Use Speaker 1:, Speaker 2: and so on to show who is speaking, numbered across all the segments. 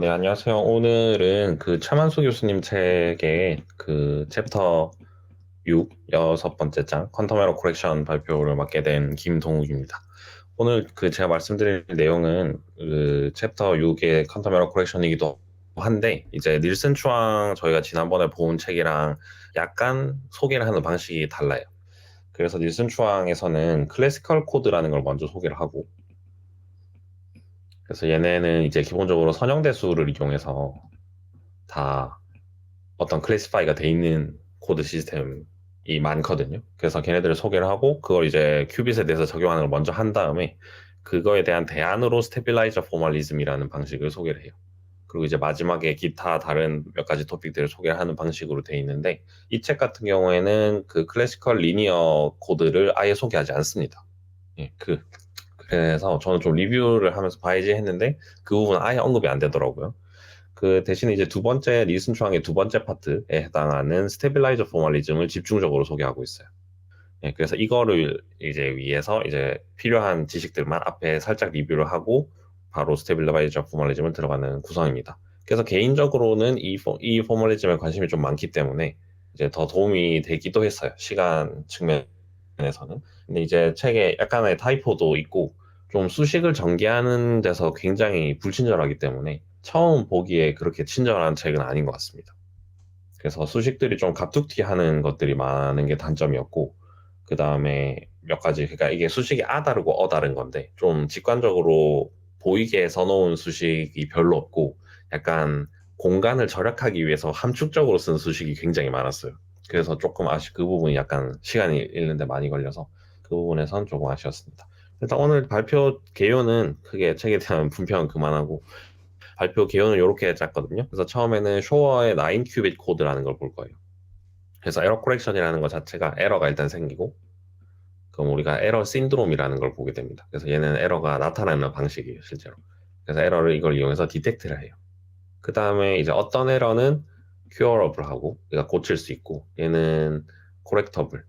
Speaker 1: 네, 안녕하세요. 오늘은 그 차만수 교수님 책의 그 챕터 6, 여섯 번째 장, 퀀텀 에러 코렉션 발표를 맡게 된 김동욱입니다. 오늘 그 제가 말씀드릴 내용은 그 챕터 6의 퀀텀 에러 코렉션이기도 한데, 이제 닐슨 추앙 저희가 지난번에 본 책이랑 약간 소개를 하는 방식이 달라요. 그래서 닐슨 추앙에서는 클래시컬 코드라는 걸 먼저 소개를 하고, 그래서 얘네는 이제 기본적으로 선형대수를 이용해서 다 어떤 클래시파이가 돼 있는 코드 시스템이 많거든요. 그래서 걔네들을 소개를 하고 그걸 이제 큐빗에 대해서 적용하는 걸 먼저 한 다음에 그거에 대한 대안으로 스테빌라이저 포멀리즘이라는 방식을 소개를 해요. 그리고 이제 마지막에 기타 다른 몇 가지 토픽들을 소개하는 방식으로 돼 있는데 이 책 같은 경우에는 그 클래시컬 리니어 코드를 아예 소개하지 않습니다. 예, 그래서 저는 좀 리뷰를 하면서 봐야지 했는데 그 부분 아예 언급이 안 되더라고요. 그 대신에 이제 두 번째 리슨 추앙의 두 번째 파트에 해당하는 스테빌라이저 포멀리즘을 집중적으로 소개하고 있어요. 예, 그래서 이거를 이제 위해서 이제 필요한 지식들만 앞에 살짝 리뷰를 하고 바로 스테빌라이저 포멀리즘을 들어가는 구성입니다. 그래서 개인적으로는 이 포멀리즘에 관심이 좀 많기 때문에 이제 더 도움이 되기도 했어요. 시간 측면에서는. 근데 이제 책에 약간의 타이포도 있고 좀 수식을 전개하는 데서 굉장히 불친절하기 때문에 처음 보기에 그렇게 친절한 책은 아닌 것 같습니다. 그래서 수식들이 좀 갑툭튀하는 것들이 많은 게 단점이었고, 그 다음에 몇 가지, 그러니까 이게 수식이 아 다르고 어 다른 건데, 좀 직관적으로 보이게 써놓은 수식이 별로 없고, 약간 공간을 절약하기 위해서 함축적으로 쓴 수식이 굉장히 많았어요. 그래서 조금 그 부분이 약간 시간이 잃는데 많이 걸려서 그 부분에선 조금 아쉬웠습니다. 일단 오늘 발표 개요는 크게 책에 대한 분평은 그만하고, 발표 개요는 이렇게 짰거든요. 그래서 처음에는 쇼어의 9 큐빗 코드라는 걸 볼 거예요. 그래서 에러 코렉션이라는 것 자체가 에러가 일단 생기고, 그럼 우리가 에러 신드롬이라는 걸 보게 됩니다. 그래서 얘는 에러가 나타나는 방식이에요, 실제로. 그래서 에러를 이걸 이용해서 디텍트를 해요. 그 다음에 이제 어떤 에러는 큐어러블 하고, 그러니까 고칠 수 있고, 얘는 코렉터블.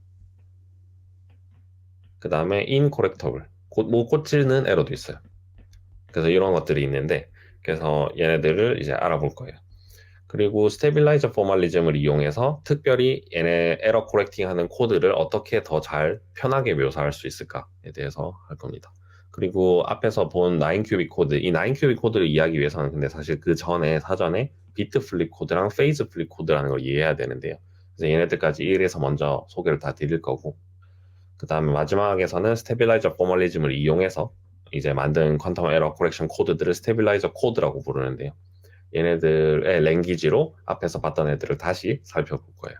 Speaker 1: 그 다음에 인코렉터블. 못 고치는 에러도 있어요. 그래서 이런 것들이 있는데, 그래서 얘네들을 이제 알아볼 거예요. 그리고 스테빌라이저 포멀리즘을 이용해서 특별히 얘네 에러 코렉팅 하는 코드를 어떻게 더 잘 편하게 묘사할 수 있을까에 대해서 할 겁니다. 그리고 앞에서 본 9 큐빅 코드, 이 9 큐빅 코드를 이해하기 위해서는 근데 사실 그 전에 사전에 비트 플립 코드랑 페이즈 플립 코드라는 걸 이해해야 되는데요. 그래서 얘네들까지 1에서 먼저 소개를 다 드릴 거고, 그 다음에 마지막에서는 스테빌라이저 포멀리즘을 이용해서 이제 만든 퀀텀 에러 코렉션 코드들을 스테빌라이저 코드라고 부르는데요. 얘네들의 랭귀지로 앞에서 봤던 애들을 다시 살펴볼 거예요.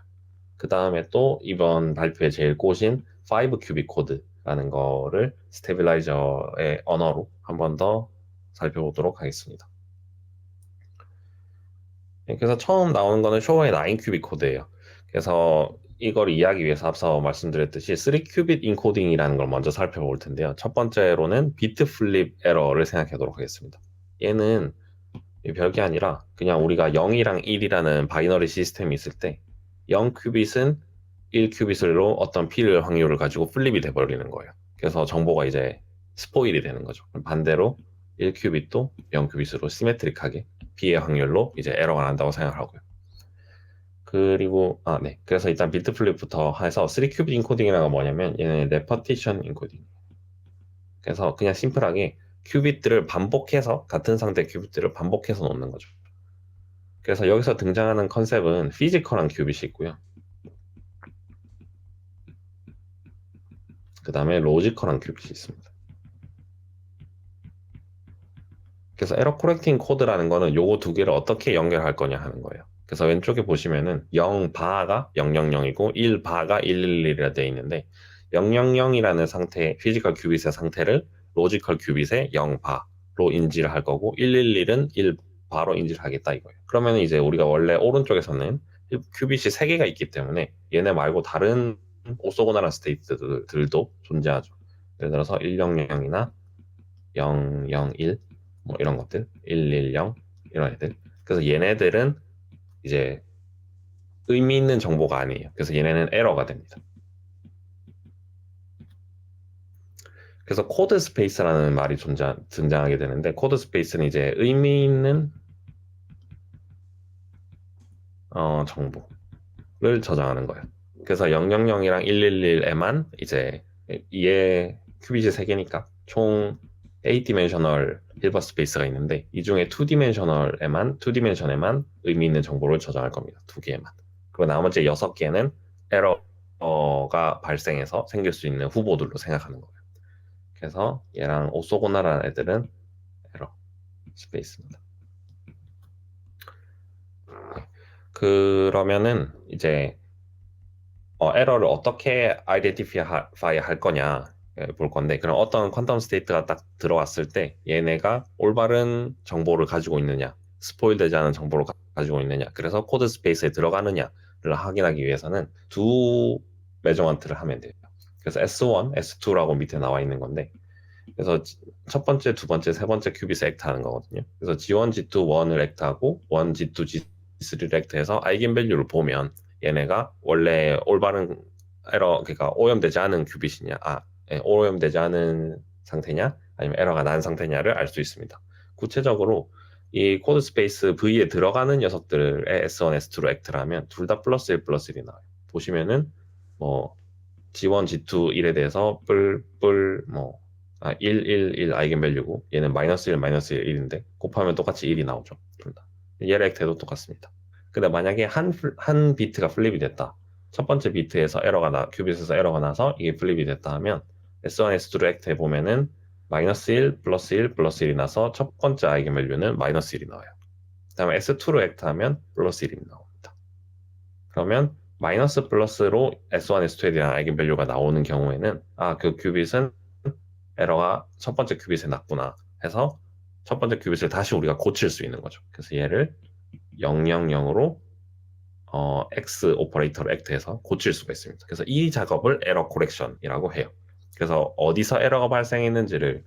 Speaker 1: 그 다음에 또 이번 발표에 제일 꽂인 5 큐빅 코드라는 거를 스테빌라이저의 언어로 한 번 더 살펴보도록 하겠습니다. 네, 그래서 처음 나오는 거는 쇼어의 9 큐빅 코드예요. 그래서 이걸 이해하기 위해서 앞서 말씀드렸듯이 3 큐빗 인코딩이라는 걸 먼저 살펴볼 텐데요. 첫 번째로는 비트 플립 에러를 생각해 보도록 하겠습니다. 얘는 별게 아니라 그냥 우리가 0이랑 1이라는 바이너리 시스템이 있을 때 0 큐빗은 1 큐빗으로 어떤 필 확률을 가지고 플립이 돼버리는 거예요. 그래서 정보가 이제 스포일이 되는 거죠. 반대로 1 큐빗도 0 큐빗으로 시메트릭하게 B의 확률로 이제 에러가 난다고 생각하고요. 그리고 네. 그래서 일단 비트 플립부터 해서 3 큐빗 인코딩이라는 건 뭐냐면 얘는 레퍼티션 인코딩. 그래서 그냥 심플하게 큐빗들을 반복해서 같은 상태 큐빗들을 반복해서 놓는 거죠. 그래서 여기서 등장하는 컨셉은 피지컬한 큐빗이 있고요. 그 다음에 로지컬한 큐빗이 있습니다. 그래서 에러 코렉팅 코드라는 거는 요거 두 개를 어떻게 연결할 거냐 하는 거예요. 그래서 왼쪽에 보시면은 0 바가 000이고 1 바가 111이라 되어 있는데 000이라는 상태, 피지컬 큐빗의 상태를 로지컬 큐빗의 0 바로 인지를 할 거고 111은 1 바로 인지를 하겠다 이거예요. 그러면 이제 우리가 원래 오른쪽에서는 큐빗이 3개가 있기 때문에 얘네 말고 다른 오소고나라 스테이트들도 존재하죠. 예를 들어서 100이나 001 뭐 이런 것들 110 이런 애들. 그래서 얘네들은 이제 의미 있는 정보가 아니에요. 그래서 얘네는 에러가 됩니다. 그래서 코드 스페이스라는 말이 등장하게 되는데 코드 스페이스는 이제 의미 있는 정보를 저장하는 거예요. 그래서 000이랑 111에만 이제 이에 큐빗이 3개니까 총 8디멘셔널 hilbert 스페이스가 있는데 이 중에 2디멘션에만 의미 있는 정보를 저장할 겁니다. 2개에만. 그리고 나머지 6개는 에러가 발생해서 생길 수 있는 후보들로 생각하는 거예요. 그래서 얘랑 오소고나라는 애들은 에러 스페이스입니다. 그러면은 이제 에러를 어떻게 아이덴티파이 할 거냐 볼 건데 그럼 어떤 퀀텀 스테이트가 딱 들어왔을 때 얘네가 올바른 정보를 가지고 있느냐 스포일되지 않은 정보를 가지고 있느냐 그래서 코드 스페이스에 들어가느냐를 확인하기 위해서는 두 메저먼트를 하면 돼요. 그래서 S1, S2라고 밑에 나와 있는 건데 그래서 첫 번째, 두 번째, 세 번째 큐빗을 액트하는 거거든요. 그래서 G1, G2, 1을 액트하고 1, G2, G3를 액트해서 아이겐 밸류를 보면 얘네가 원래 올바른 에러 그러니까 오염되지 않은 큐빗이냐, 오염되지 않은 상태냐, 아니면 에러가 난 상태냐를 알 수 있습니다. 구체적으로 이 코드 스페이스 V에 들어가는 녀석들의 S1, S2로 액트를 하면 둘 다 플러스 1, 플러스 1이 나와요. 보시면은 뭐 G1, G2, 1에 대해서 뭐 1, 1, 1 아이겐 밸류고 얘는 마이너스 1, 마이너스 1, 1인데 곱하면 똑같이 1이 나오죠. 둘 다. 얘를 액트해도 똑같습니다. 근데 만약에 한 비트가 플립이 됐다. 첫 번째 비트에서 큐빗에서 에러가 나서 이게 플립이 됐다 하면 S1, S2로 액트해 보면은 마이너스 1, 플러스 1, 플러스 1이 나서 첫 번째 아이겐 밸류는 마이너스 1이 나와요. 그 다음에 S2로 액트하면 플러스 1이 나옵니다. 그러면 마이너스 플러스로 S1, S2에 대한 아이겐 밸류가 나오는 경우에는 그 큐빗은 에러가 첫 번째 큐빗에 났구나 해서 첫 번째 큐빗을 다시 우리가 고칠 수 있는 거죠. 그래서 얘를 000으로 X 오퍼레이터로 액트해서 고칠 수가 있습니다. 그래서 이 작업을 에러 코렉션이라고 해요. 그래서 어디서 에러가 발생했는지를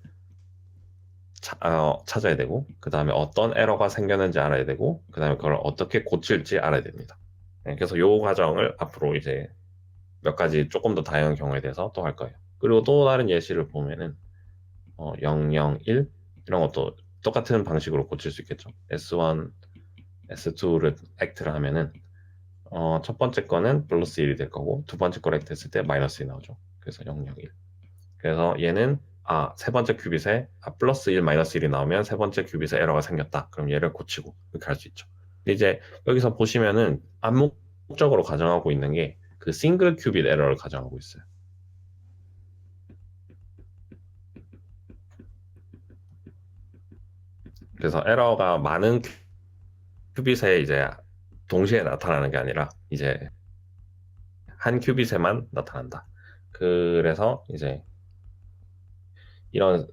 Speaker 1: 찾아야 되고 그 다음에 어떤 에러가 생겼는지 알아야 되고 그 다음에 그걸 어떻게 고칠지 알아야 됩니다. 네, 그래서 이 과정을 앞으로 이제 몇 가지 조금 더 다양한 경우에 대해서 또 할 거예요. 그리고 또 다른 예시를 보면은 001 이런 것도 똑같은 방식으로 고칠 수 있겠죠. S1, S2를 액트를 하면은 첫 번째 거는 플러스 1이 될 거고 두 번째 거를 액트했을 때 마이너스 1이 나오죠. 그래서 001. 그래서 얘는 세 번째 큐빗에 플러스 1, 마이너스 1이 나오면 세 번째 큐빗에 에러가 생겼다. 그럼 얘를 고치고 이렇게 할 수 있죠. 이제 여기서 보시면은 암묵적으로 가정하고 있는 게 그 싱글 큐빗 에러를 가정하고 있어요. 그래서 에러가 많은 큐빗에 이제 동시에 나타나는 게 아니라 이제 한 큐빗에만 나타난다. 그래서 이제 이런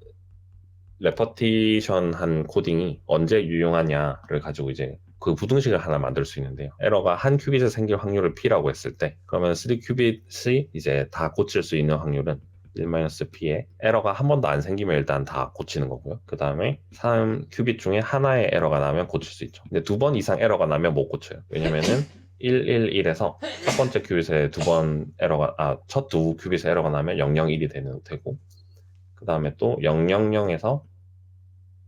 Speaker 1: 레퍼티션한 코딩이 언제 유용하냐를 가지고 이제 그 부등식을 하나 만들 수 있는데요. 에러가 한 큐빗에 생길 확률을 P라고 했을 때 그러면 3큐빗이 이제 다 고칠 수 있는 확률은 1-P에 에러가 한 번도 안 생기면 일단 다 고치는 거고요. 그 다음에 3큐빗 중에 하나의 에러가 나면 고칠 수 있죠. 근데 두 번 이상 에러가 나면 못 고쳐요. 왜냐면은 111에서 첫 번째 큐빗에 첫 두 큐빗에 에러가 나면 001이 되고 그 다음에 또 000에서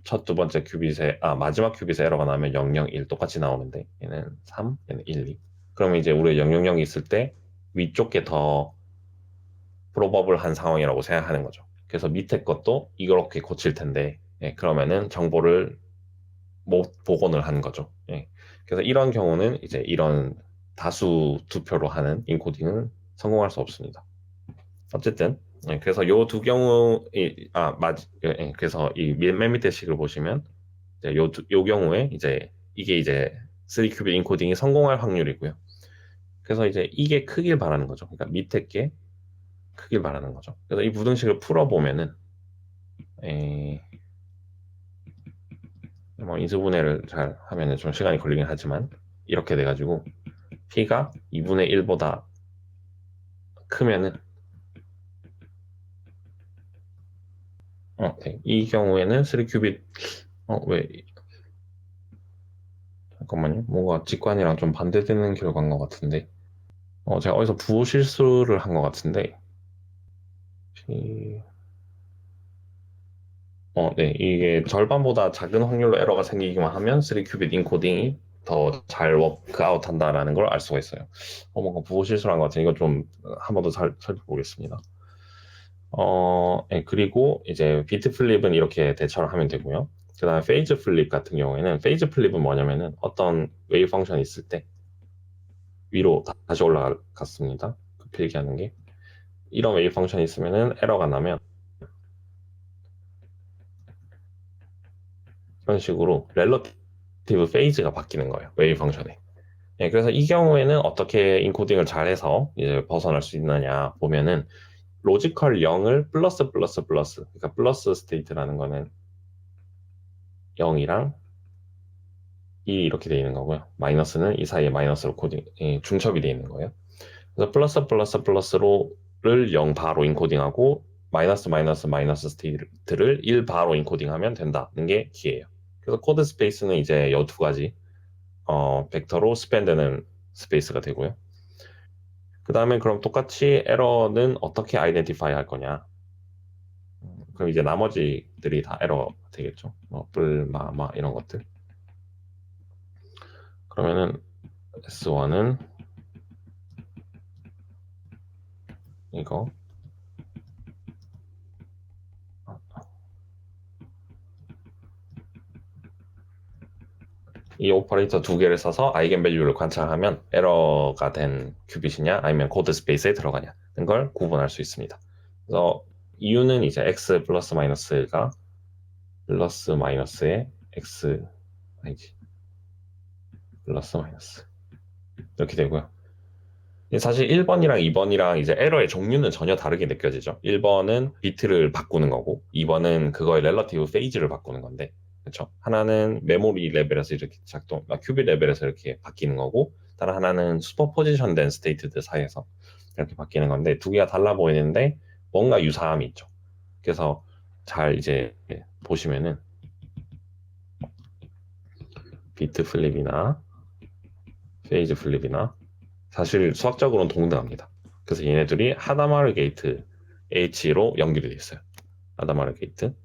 Speaker 1: 첫 두 번째 마지막 큐빗에 에러가 나면 001 똑같이 나오는데 얘는 3, 얘는 1, 2. 그러면 이제 우리 000이 있을 때 위쪽 게 더 프로버블한 상황이라고 생각하는 거죠. 그래서 밑에 것도 이렇게 고칠 텐데 그러면은 정보를 못 복원을 한 거죠. 그래서 이런 경우는 이제 이런 다수 투표로 하는 인코딩은 성공할 수 없습니다. 어쨌든 그래서 요 두 경우 그래서 이 맨 밑에 식을 보시면 이제 요 경우에 이제 이게 이제 3큐빅 인코딩이 성공할 확률이고요. 그래서 이제 이게 크길 바라는 거죠. 그러니까 밑에 게 크길 바라는 거죠. 그래서 이 부등식을 풀어보면은 뭐 인수분해를 잘 하면은 좀 시간이 걸리긴 하지만 이렇게 돼가지고 P가 2분의 1보다 크면은 네. 이 경우에는 3큐빅 왜 잠깐만요. 뭔가 직관이랑 좀 반대되는 결과인 것 같은데. 제가 어디서 부호 실수를 한 것 같은데. 이- 네. 이게 절반보다 작은 확률로 에러가 생기기만 하면 3큐빗 인코딩이 더 잘 워크아웃 한다라는 걸 알 수가 있어요. 뭔가 부호 실수를 한 것 같아요. 이거 좀 한 번 더 살펴보겠습니다. 그리고 이제 비트 플립은 이렇게 대처를 하면 되고요. 그 다음에 페이즈 플립 같은 경우에는 페이즈 플립은 뭐냐면은 어떤 웨이브 펑션이 있을 때 위로 다시 올라갔습니다. 그 필기하는 게 이런 웨이브 펑션이 있으면은 에러가 나면 이런 식으로 렐러티브 페이즈가 바뀌는 거예요. 웨이브 펑션에. 그래서 이 경우에는 어떻게 인코딩을 잘해서 이제 벗어날 수 있느냐 보면은 로지컬 0을 플러스 플러스 플러스 그러니까 플러스 스테이트라는 거는 0이랑 2 이렇게 돼 있는 거고요. 마이너스는 이 사이에 마이너스로 중첩이 돼 있는 거예요. 그래서 플러스 플러스 플러스로를 0 바로 인코딩하고 마이너스 마이너스 마이너스 스테이트를 1 바로 인코딩하면 된다는 게 키예요. 그래서 코드 스페이스는 이제 이 두 가지 벡터로 스팬되는 스페이스가 되고요. 그 다음에 그럼 똑같이 에러는 어떻게 아이덴티파이 할 거냐? 그럼 이제 나머지들이 다 에러 되겠죠. 뭐 뿔, 마 이런 것들. 그러면은 S1은 이거 이 오퍼레이터 두 개를 써서 아이겐 밸류를 관찰하면 에러가 된 큐빗이냐 아니면 코드 스페이스에 들어가냐는 걸 구분할 수 있습니다. 그래서 이유는 이제 x 플러스 마이너스가 플러스 마이너스의 x 아니지 플러스 마이너스 이렇게 되고요. 사실 1번이랑 2번이랑 이제 에러의 종류는 전혀 다르게 느껴지죠. 1번은 비트를 바꾸는 거고 2번은 그거의 렐러티브 페이지를 바꾸는 건데 그렇죠? 하나는 메모리 레벨에서 이렇게 큐빅 레벨에서 이렇게 바뀌는 거고 다른 하나는 슈퍼포지션 된 스테이트들 사이에서 이렇게 바뀌는 건데 두 개가 달라 보이는데 뭔가 유사함이 있죠. 그래서 잘 이제 보시면은 비트 플립이나 페이지 플립이나 사실 수학적으로는 동등합니다. 그래서 얘네들이 하다마르 게이트 H로 연결이 되어 있어요. 하다마르 게이트.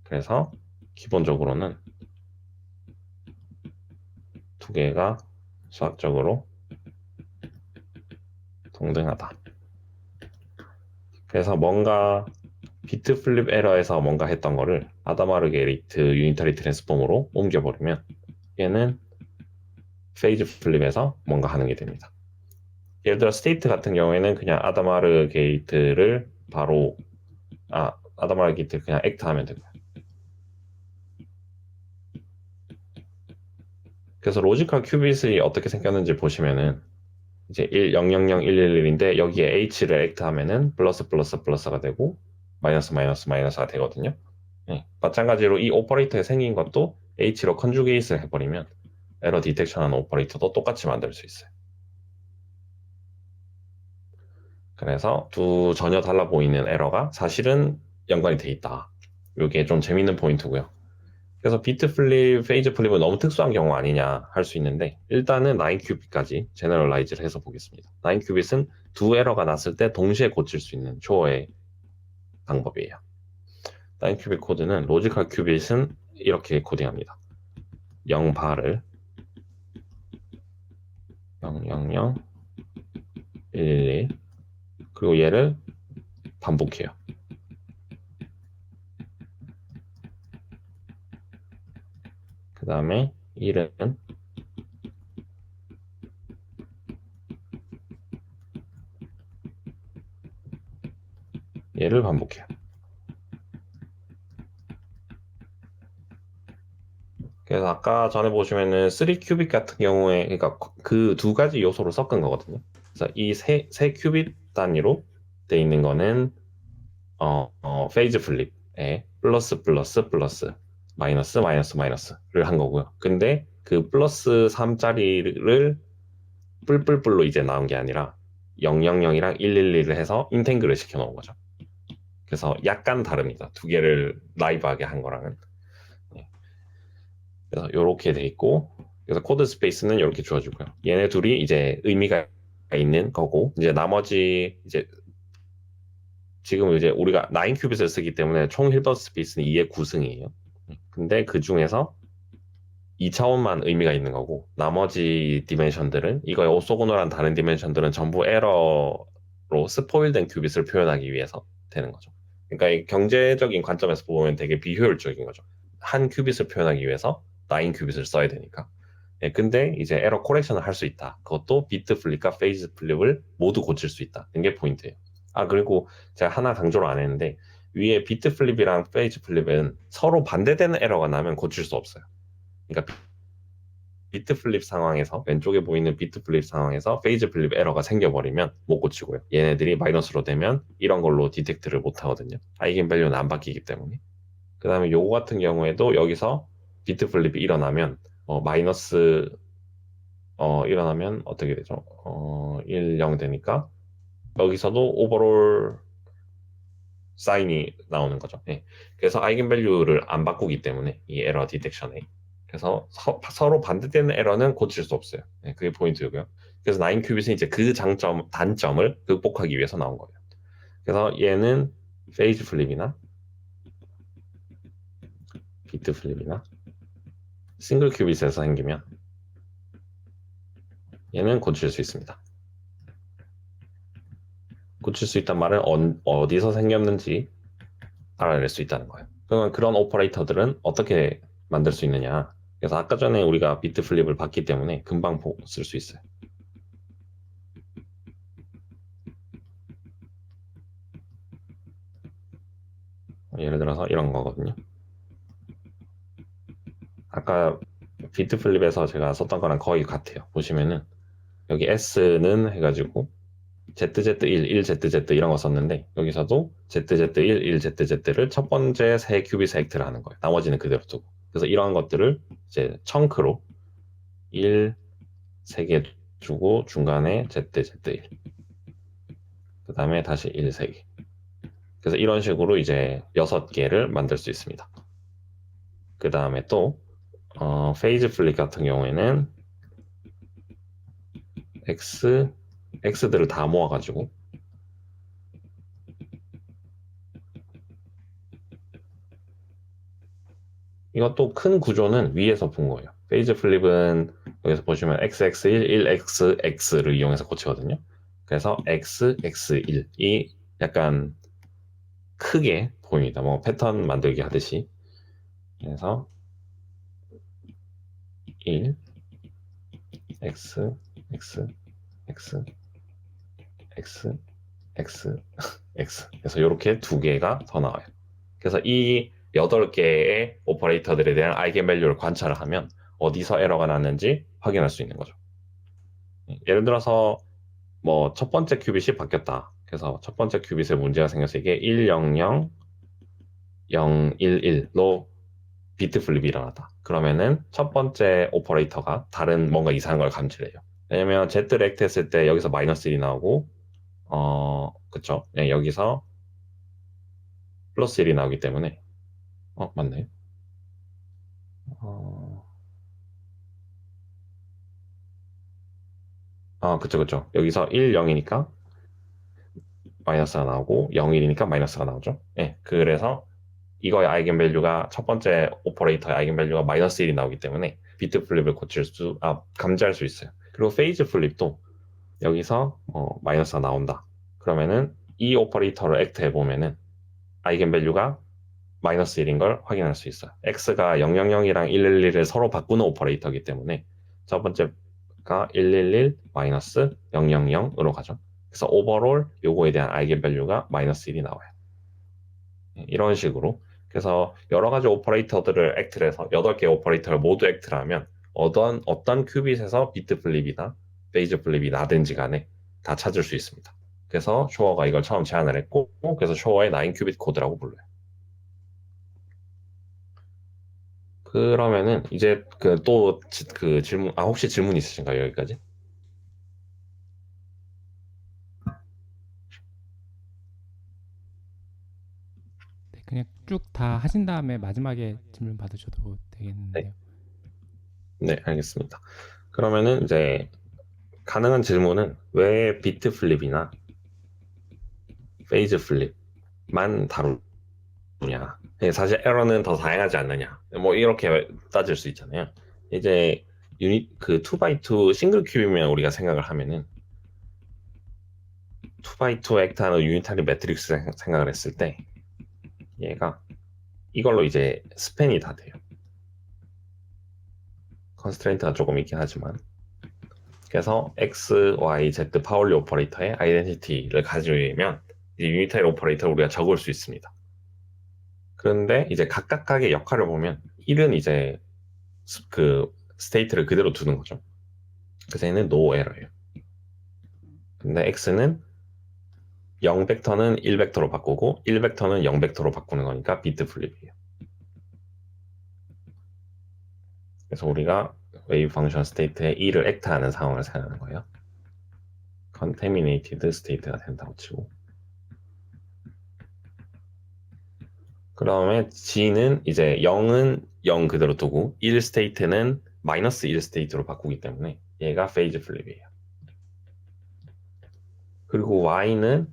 Speaker 1: 그래서 기본적으로는 두 개가 수학적으로 동등하다. 그래서 뭔가 비트 플립 에러에서 뭔가 했던 거를 하다마르 게이트 유니터리 트랜스폼으로 옮겨버리면 얘는 페이즈 플립에서 뭔가 하는 게 됩니다. 예를 들어 스테이트 같은 경우에는 그냥 아다마르 게이트를 바로 아다마르 게이트 그냥 액트 하면 됩니다. 그래서 로지컬 큐빗이 어떻게 생겼는지 보시면은 이제 1, 0, 0, 0, 1, 1, 1인데 여기에 h를 액트 하면은 플러스 플러스 플러스가 되고 마이너스 마이너스 마이너스가 되거든요. 네. 마찬가지로 이 오퍼레이터에 생긴 것도 h로 컨주게이트를 해버리면 에러 디텍션하는 오퍼레이터도 똑같이 만들 수 있어요. 그래서 두 전혀 달라 보이는 에러가 사실은 연관이 돼 있다. 이게 좀 재밌는 포인트고요. 그래서 비트 플립, 페이즈 플립은 너무 특수한 경우 아니냐 할 수 있는데 일단은 9큐빗까지 제너럴라이즈를 해서 보겠습니다. 9큐빗은 두 에러가 났을 때 동시에 고칠 수 있는 초어의 방법이에요. 9큐빗 코드는 로지컬 큐빗은 이렇게 코딩합니다. 0바를 0, 0, 0, 1, 1, 1 그리고 얘를 반복해요. 그 다음에 1은 얘를 반복해요. 그래서 아까 전에 보시면은 3큐빗 같은 경우에 그러니까 그 두 가지 요소를 섞은 거거든요. 그래서 이 세 큐빗 단위로 돼 있는 거는 페이즈 플립에 플러스 플러스 플러스 마이너스 마이너스 마이너스를 한 거고요. 근데 그 플러스 3짜리를 뿔뿔뿔로 이제 나온 게 아니라 000이랑 111을 해서 인탱글을 시켜 놓은 거죠. 그래서 약간 다릅니다. 두 개를 라이브하게 한 거랑은. 네. 그래서 이렇게 돼 있고 그래서 코드 스페이스는 이렇게 주어지고요. 얘네 둘이 이제 의미가 있는 거고 이제 나머지 이제 지금 이제 우리가 9큐빗을 쓰기 때문에 총 힐버 스페이스는 2의 9승이에요. 근데 그 중에서 2차원만 의미가 있는 거고 나머지 디멘션들은 이거의 오소고노란 다른 디멘션들은 전부 에러로 스포일된 큐빗을 표현하기 위해서 되는 거죠. 그러니까 이 경제적인 관점에서 보면 되게 비효율적인 거죠. 한 큐빗을 표현하기 위해서 9 큐빗을 써야 되니까. 예, 근데 이제 에러 코렉션을 할 수 있다. 그것도 비트 플립과 페이즈 플립을 모두 고칠 수 있다. 이게 포인트예요. 아, 그리고 제가 하나 강조를 안 했는데 위에 비트 플립이랑 페이즈 플립은 서로 반대되는 에러가 나면 고칠 수 없어요. 그러니까 비트 플립 상황에서 왼쪽에 보이는 비트 플립 상황에서 페이즈 플립 에러가 생겨버리면 못 고치고요. 얘네들이 마이너스로 되면 이런 걸로 디텍트를 못 하거든요. 아이겐 밸류는 안 바뀌기 때문에. 그 다음에 요거 같은 경우에도 여기서 비트 플립이 일어나면 마이너스 일어나면 어떻게 되죠? 1, 0 되니까 여기서도 오버롤 사인이 나오는 거죠. 예. 그래서 아이겐 밸류를 안 바꾸기 때문에 이 에러 디텍션에 그래서 로 반대되는 에러는 고칠 수 없어요. 네, 그게 포인트고요. 그래서 9 큐빗은 이제 그 단점을 극복하기 위해서 나온 거예요. 그래서 얘는 페이즈 플립이나 비트 플립이나 싱글 큐빗에서 생기면 얘는 고칠 수 있습니다. 고칠 수 있단 말은 어디서 생겼는지 알아낼 수 있다는 거예요. 그러면 그런 오퍼레이터들은 어떻게 만들 수 있느냐? 그래서 아까 전에 우리가 비트 플립을 봤기 때문에 금방 쓸 수 있어요. 예를 들어서 이런 거거든요. 아까 비트 플립에서 제가 썼던 거랑 거의 같아요. 보시면은 여기 S는 해가지고 ZZ1, 1ZZ 이런 거 썼는데 여기서도 ZZ1, 1ZZ를 첫 번째 세 큐빗 액트를 하는 거예요. 나머지는 그대로 두고. 그래서 이러한 것들을 이제 청크로 1, 3개 주고 중간에 ZZ1 그 다음에 다시 1, 3개 그래서 이런 식으로 이제 6개를 만들 수 있습니다. 그 다음에 또 페이즈 플립 같은 경우에는 X들을 다 모아가지고 이것도 큰 구조는 위에서 본 거예요. 페이즈 플립은 여기서 보시면 XX1, 1XX,X를 이용해서 고치거든요. 그래서 X, X1이 약간 크게 보입니다. 뭐 패턴 만들기 하듯이. 그래서 1, X, X, X, X, X, X. 그래서 이렇게 두 개가 더 나와요. 그래서 이 8개의 오퍼레이터들에 대한 아이겐 밸류를 관찰을 하면 어디서 에러가 났는지 확인할 수 있는 거죠. 예를 들어서 뭐 첫 번째 큐빗이 바뀌었다. 그래서 첫 번째 큐빗에 문제가 생겨서 이게 100 011로 비트 플립이 일어났다. 그러면은 첫 번째 오퍼레이터가 다른 뭔가 이상한 걸 감지를 해요. 왜냐면 Z 렉트 했을 때 여기서 마이너스 1이 나오고 그쵸. 네, 여기서 플러스 1이 나오기 때문에 맞네. 어, 그쵸, 그쵸. 여기서 1, 0이니까 마이너스가 나오고 0, 1이니까 마이너스가 나오죠. 예, 그래서 이거의 아이겐 밸류가 첫 번째 오퍼레이터의 아이겐 밸류가 마이너스 1이 나오기 때문에 비트 플립을 감지할 수 있어요. 그리고 페이즈 플립도 여기서 마이너스가 나온다. 그러면은 이 오퍼레이터를 액트 해보면은 아이겐 밸류가 마이너스 1인 걸 확인할 수 있어요. x가 000이랑 111을 서로 바꾸는 오퍼레이터이기 때문에 첫 번째가 111 마이너스 000으로 가죠. 그래서 오버롤 요거에 대한 아이겐 밸류가 마이너스 1이 나와요. 이런 식으로. 그래서 여러 가지 오퍼레이터들을 액트를 해서 8개 오퍼레이터를 모두 액트를 하면 어떤 큐빗에서 비트 플립이나 페이즈 플립이 나든지 간에 다 찾을 수 있습니다. 그래서 쇼어가 이걸 처음 제안을 했고, 그래서 쇼어의 9 큐빗 코드라고 불러요. 그러면은 이제 그 질문, 혹시 질문 있으신가요, 여기까지?
Speaker 2: 네, 그냥 쭉 다 하신 다음에 마지막에 질문 받으셔도
Speaker 1: 네,
Speaker 2: 되겠는데요.
Speaker 1: 네, 알겠습니다. 그러면은 이제 가능한 질문은 왜 비트 플립이나 페이즈 플립만 다루냐? 사실 에러는 더 다양하지 않느냐? 뭐 이렇게 따질 수 있잖아요. 이제 그 2x2 싱글 큐브면 우리가 생각을 하면은 2x2 액트하는 유니타리 매트릭스 생각을 했을 때 얘가 이걸로 이제 스팬이 다 돼요. 컨스트레인트가 조금 있긴 하지만 그래서 x, y, z 파울리 오퍼레이터의 아이덴티티를 가지면 이제 유니타리 오퍼레이터를 우리가 적을 수 있습니다. 그런데 이제 각각의 역할을 보면 1은 이제 그 스테이트를 그대로 두는 거죠. 그래서 얘는 no error예요. 근데 x는 0벡터는 1벡터로 바꾸고 1벡터는 0벡터로 바꾸는 거니까 비트 플립이에요. 그래서 우리가 웨이브 펑션 스테이트에 1을 액트하는 상황을 생각하는 거예요. contaminated state가 된다고 치고 그 다음에 G는 이제 0은 0 그대로 두고 1 스테이트는 마이너스 1 스테이트로 바꾸기 때문에 얘가 페이즈 플립이에요. 그리고 Y는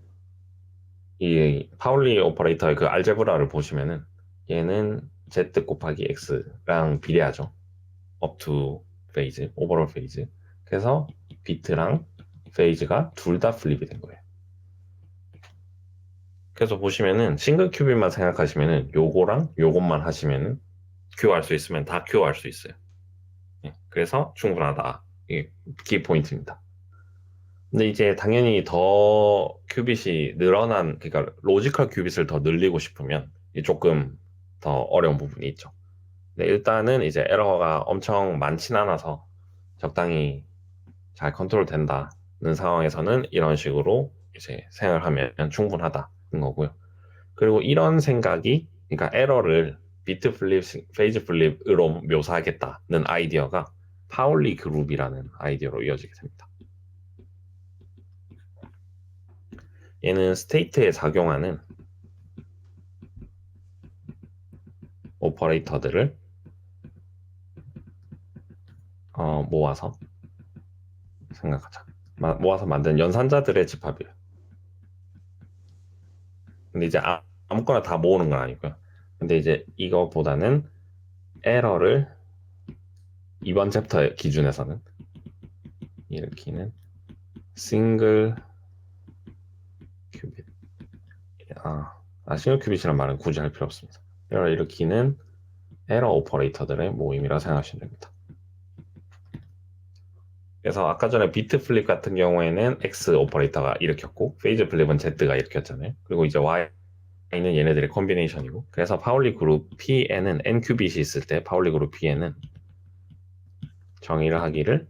Speaker 1: 이 파울리 오퍼레이터의 그 알제브라를 보시면은 얘는 Z 곱하기 X랑 비례하죠. up to phase, overall phase. 그래서 비트랑 페이즈가 둘 다 플립이 된 거예요. 그래서 보시면은 싱글 큐빅만 생각하시면은 요거랑 요것만 하시면은 큐할 수 있으면 다 큐할 수 있어요. 그래서 충분하다. 이게 키 포인트입니다. 근데 이제 당연히 더 큐빗이 늘어난, 그러니까 로지컬 큐빗을 더 늘리고 싶으면 조금 더 어려운 부분이 있죠. 근데 일단은 이제 에러가 엄청 많진 않아서 적당히 잘 컨트롤 된다는 상황에서는 이런 식으로 이제 생각을 하면 충분하다는 거고요. 그리고 이런 생각이, 그러니까 에러를 비트 플립, 페이즈 플립으로 묘사하겠다는 아이디어가 파울리 그룹이라는 아이디어로 이어지게 됩니다. 얘는 스테이트에 작용하는 오퍼레이터들을 모아서 생각하자. 모아서 만든 연산자들의 집합이에요. 근데 이제 아무거나 다 모으는 건 아니고요. 근데 이제 이거보다는 에러를 이번 챕터 기준에서는 일으키는 싱글 큐빗. 싱글 큐빗이란 말은 굳이 할 필요 없습니다. 에러를 일으키는 에러 오퍼레이터들의 모임이라 생각하시면 됩니다. 그래서 아까 전에 비트 플립 같은 경우에는 X 오퍼레이터가 일으켰고 페이즈 플립은 Z가 일으켰잖아요. 그리고 이제 Y는 얘네들의 콤비네이션이고 그래서 파울리 그룹 Pn은 n 큐빗이 있을 때 파울리 그룹 Pn은 정의를 하기를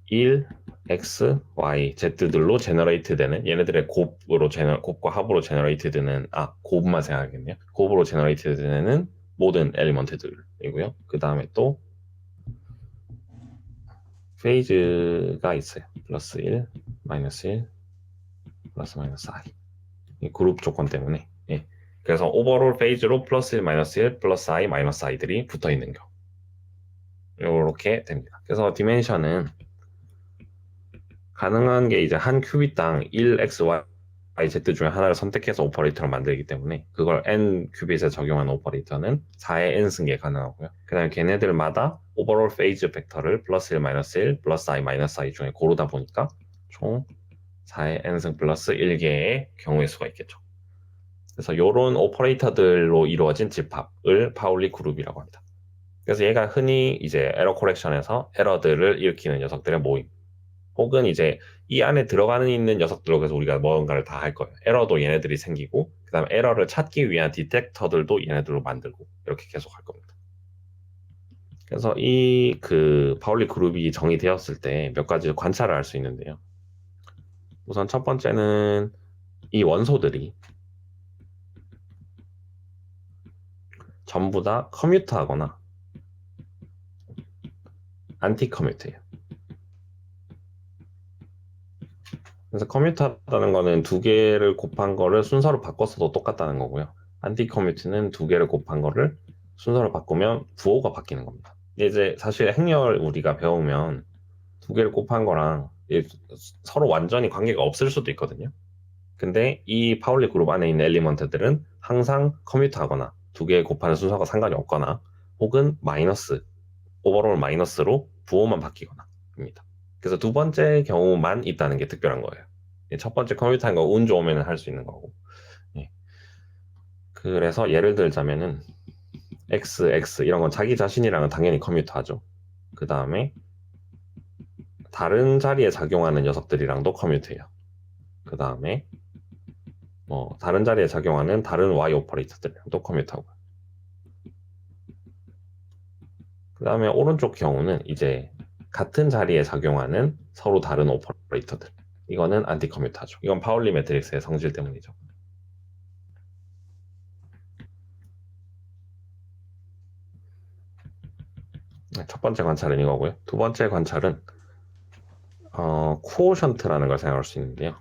Speaker 1: 1, X, Y, Z들로 제너레이트 되는 얘네들의 곱과 합으로 제너레이트 되는 곱만 생각하겠네요. 곱으로 제너레이트 되는 모든 엘리먼트들이고요. 그 다음에 또 페이즈가 있어요. 플러스 1, 마이너스 1, 플러스 마이너스 i. 이 그룹 조건 때문에. 예. 그래서 오버롤 페이즈로 플러스 1, 마이너스 1, 플러스 i, 마이너스 i들이 붙어 있는 경우. 이렇게 됩니다. 그래서 디멘션은 가능한 게 이제 한 큐빗당 1x, y, z 중에 하나를 선택해서 오퍼레이터를 만들기 때문에 그걸 n 큐빗에 적용한 오퍼레이터는 4의 n 승계 가능하고요. 그 다음에 걔네들마다 오버롤 페이즈 벡터를 플러스 1, 마이너스 1, 플러스 i, 마이너스 i 중에 고르다 보니까 총 4의 n승 플러스 1개의 경우의 수가 있겠죠. 그래서 이런 오퍼레이터들로 이루어진 집합을 파울리 그룹이라고 합니다. 그래서 얘가 흔히 이제 에러 코렉션에서 에러들을 일으키는 녀석들의 모임 혹은 이제 이 안에 들어가는 있는 녀석들로 그래서 우리가 뭔가를 다 할 거예요. 에러도 얘네들이 생기고 그다음에 에러를 찾기 위한 디텍터들도 얘네들로 만들고 이렇게 계속 할 겁니다. 그래서 이 그 파울리 그룹이 정의되었을 때 몇 가지 관찰을 할 수 있는데요. 우선 첫 번째는 이 원소들이 전부 다 커뮤트하거나 안티 커뮤트예요. 그래서 커뮤트하다는 거는 두 개를 곱한 거를 순서로 바꿨어도 똑같다는 거고요. 안티 커뮤트는 두 개를 곱한 거를 순서를 바꾸면 부호가 바뀌는 겁니다. 이제 사실 행렬 우리가 배우면 두 개를 곱한 거랑 서로 완전히 관계가 없을 수도 있거든요. 근데 이 파울리 그룹 안에 있는 엘리먼트들은 항상 커뮤트하거나 두 개 곱하는 순서가 상관이 없거나 혹은 마이너스 오버롤 마이너스로 부호만 바뀌거나입니다. 그래서 두 번째 경우만 있다는 게 특별한 거예요. 첫 번째 컴퓨터인 거 운 좋으면 할 수 있는 거고. 예. 그래서 예를 들자면은 XX 이런 건 자기 자신이랑은 당연히 커뮤트하죠. 그 다음에 다른 자리에 작용하는 녀석들이랑도 커뮤트해요. 그 다음에 뭐 다른 자리에 작용하는 다른 Y 오퍼레이터들이랑도 커뮤트하고. 그 다음에 오른쪽 경우는 이제 같은 자리에 작용하는 서로 다른 오퍼레이터들. 이거는 안티 커뮤트하죠. 이건 파울리 매트릭스의 성질 때문이죠. 첫 번째 관찰은 이거고요. 두 번째 관찰은 코오션트라는 걸 사용할 수 있는데요.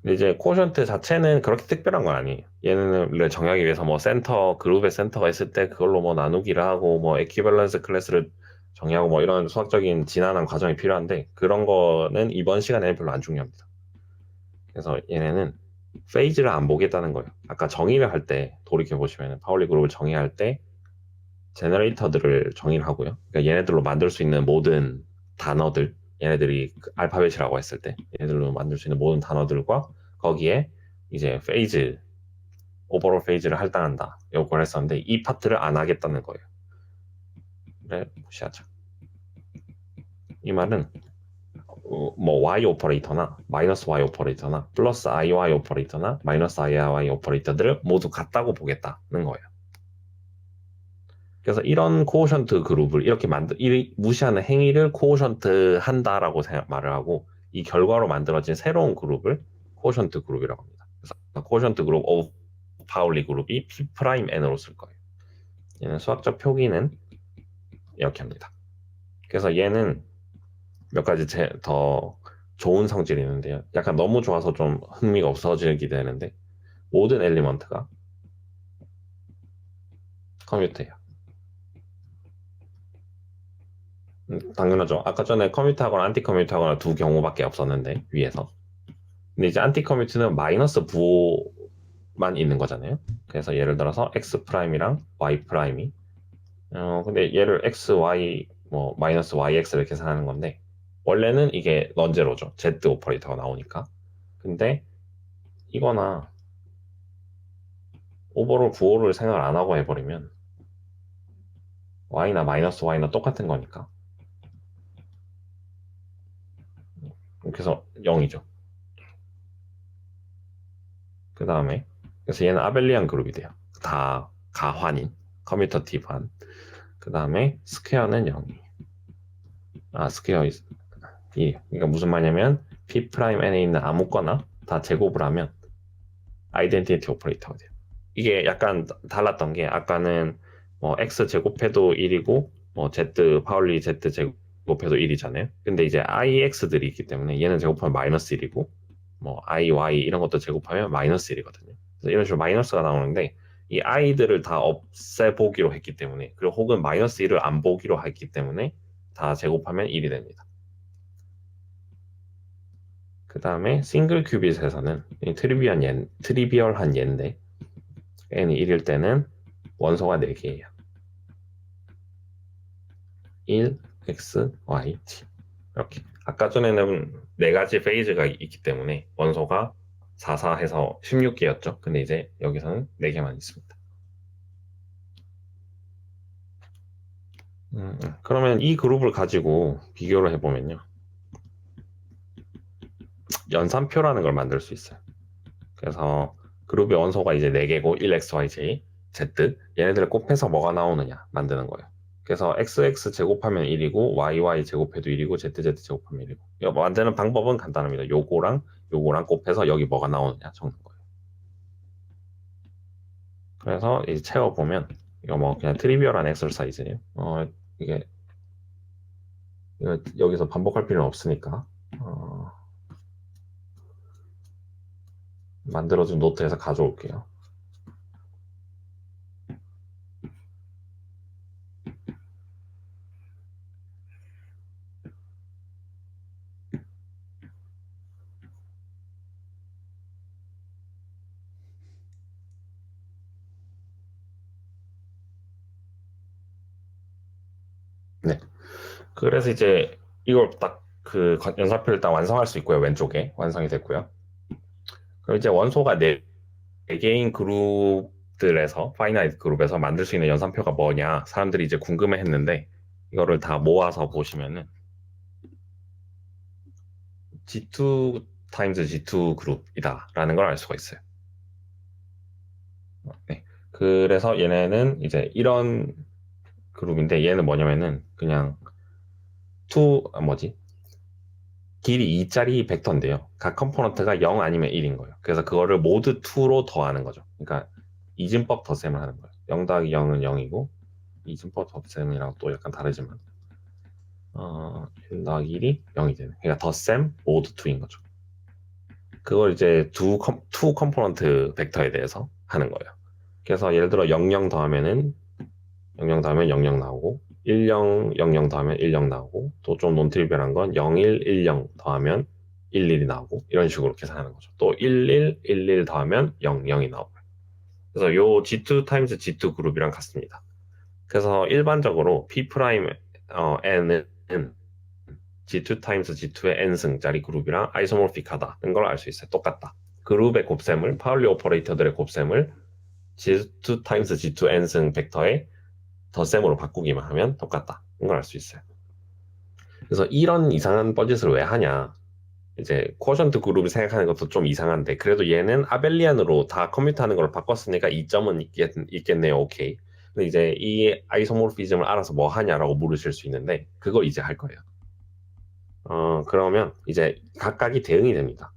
Speaker 1: 근데 이제 코오션트 자체는 그렇게 특별한 건 아니에요. 얘는 정하기 위해서 뭐 센터, 그룹의 센터가 있을 때 그걸로 뭐 나누기를 하고 뭐 에퀴밸런스 클래스를 정의하고 뭐 이런 수학적인 진화한 과정이 필요한데 그런 거는 이번 시간에는 별로 안 중요합니다. 그래서 얘네는 페이지를 안 보겠다는 거예요. 아까 정의를 할 때 돌이켜 보시면 파울리 그룹을 정의할 때 제너레이터들을 정의를 하고요. 그러니까 얘네들로 만들 수 있는 모든 단어들, 얘네들이 그 알파벳이라고 했을 때 얘네들로 만들 수 있는 모든 단어들과 거기에 이제 페이즈, 오버롤 페이지를 할당한다. 요걸 했었는데 이 파트를 안 하겠다는 거예요. 네, 무시하자. 이 말은 뭐 y 오퍼레이터나 마이너스 y 오퍼레이터나 플러스 iy 오퍼레이터나 마이너스 iy 오퍼레이터들을 모두 같다고 보겠다는 거예요. 그래서 이런 코오션트 그룹을 이렇게 무시하는 행위를 코오션트 한다라고 말을 하고 이 결과로 만들어진 새로운 그룹을 코오션트 그룹이라고 합니다. 그래서 코오션트 그룹 오브 파울리 그룹이 P'N으로 쓸 거예요. 얘는 수학적 표기는 이렇게 합니다. 그래서 얘는 몇 가지 더 좋은 성질이 있는데요. 약간 너무 좋아서 좀 흥미가 없어지게 되는데 모든 엘리먼트가 커뮤트예요. 당연하죠. 아까 전에 커뮤트하거나 안티 커뮤트하거나 두 경우밖에 없었는데 위에서. 근데 이제 안티 커뮤트는 마이너스 부호만 있는 거잖아요. 그래서 예를 들어서 x 프라임이랑 y 프라임이 근데 얘를 x, y 뭐 마이너스 yx를 계산하는 건데 원래는 이게 넌제로죠. z 오퍼레이터가 나오니까. 근데 이거나 오버롤 부호를 생각을 안 하고 해버리면 y나 마이너스 y나 똑같은 거니까. 그래서 0이죠. 그 다음에 그래서 얘는 아벨리안 그룹이 돼요. 다 가환인 커뮤터티브한. 그 다음에 스퀘어는 0이. 스퀘어 2. 그러니까 무슨 말이냐면 P 프라임 N에 있는 아무거나 다 제곱을 하면 아이덴티티 오퍼레이터가 돼요. 이게 약간 달랐던 게 아까는 뭐 X 제곱해도 1이고 뭐 Z 파울리 Z 제곱해도 1이잖아요. 근데 이제 IX들이 있기 때문에 얘는 제곱하면 마이너스 1이고 뭐 IY 이런 것도 제곱하면 마이너스 1이거든요. 그래서 이런 식으로 마이너스가 나오는데 이 I들을 다 없애보기로 했기 때문에 그리고 혹은 마이너스 1을 안 보기로 했기 때문에 다 제곱하면 1이 됩니다. 그 다음에 싱글 큐빗에서는 트리비얼한 예인데 n이 1일 때는 원소가 4개예요. 1, x, y, t 이렇게. 아까 전에는 4가지 페이즈가 있기 때문에 원소가 4, 4 해서 16개였죠. 근데 이제 여기서는 4개만 있습니다. 그러면 이 그룹을 가지고 비교를 해보면요. 연산표라는 걸 만들 수 있어요. 그래서 그룹의 원소가 이제 4개고 1xyj, z 얘네들을 곱해서 뭐가 나오느냐 만드는 거예요. 그래서 xx 제곱하면 1이고 yy 제곱해도 1이고 zz 제곱하면 1이고 이거 만드는 방법은 간단합니다. 요거랑 곱해서 여기 뭐가 나오느냐 적는 거예요. 그래서 이제 채워보면 이거 뭐 그냥 트리비얼한 엑설사이즈예요. 이게 이거 여기서 반복할 필요는 없으니까 만들어준 노트에서 가져올게요. 그래서 이제 이걸 딱 그 연산표를 딱 완성할 수 있고요. 왼쪽에 완성이 됐고요. 그럼 이제 원소가 네 개인 그룹들에서 파이나이트 그룹에서 만들 수 있는 연산표가 뭐냐 사람들이 이제 궁금해 했는데 이거를 다 모아서 보시면은 G2 타임즈 G2 그룹이다라는 걸 알 수가 있어요. 네. 그래서 얘네는 이제 이런 그룹인데 얘는 뭐냐면은 그냥 뭐지? 길이 2짜리 벡터인데요. 각 컴포넌트가 0 아니면 1인 거예요. 그래서 그거를 모드 2로 더하는 거죠. 그러니까 이진법 덧셈을 하는 거예요. 0 더하기 0은 0이고 이진법 덧셈이랑 또 약간 다르지만 1 더하기 1이 0이 되는. 그러니까 덧셈 모드 2인 거죠. 그걸 이제 투 컴포넌트 벡터에 대해서 하는 거예요. 그래서 예를 들어 00 더하면은 00 더하면 00 나오고 10 00 더하면 10 나오고 또 좀 논트리비얼한 건 01 10 더하면 11이 나오고 이런 식으로 계산하는 거죠. 또 11 11 더하면 0 0이 나오고 그래서 요 G2 타임즈 G2 그룹이랑 같습니다. 그래서 일반적으로 P 프라임 N은 G2 타임즈 G2의 N승짜리 그룹이랑 아이소모픽하다는 걸 알 수 있어요. 똑같다. 그룹의 곱셈을 파울리 오퍼레이터들의 곱셈을 G2 타임즈 G2 N승 벡터의 덧셈으로 바꾸기만 하면 똑같다. 이걸 알 수 있어요. 그래서 이런 이상한 뻘짓을 왜 하냐. 이제 쿼션트 그룹을 생각하는 것도 좀 이상한데 그래도 얘는 아벨리안으로 다 컴퓨트하는 걸 바꿨으니까 이점은 있겠네요. 오케이. 근데 이제 이 아이소모르피즘을 알아서 뭐 하냐라고 물으실 수 있는데 그걸 이제 할 거예요. 그러면 이제 각각이 대응이 됩니다.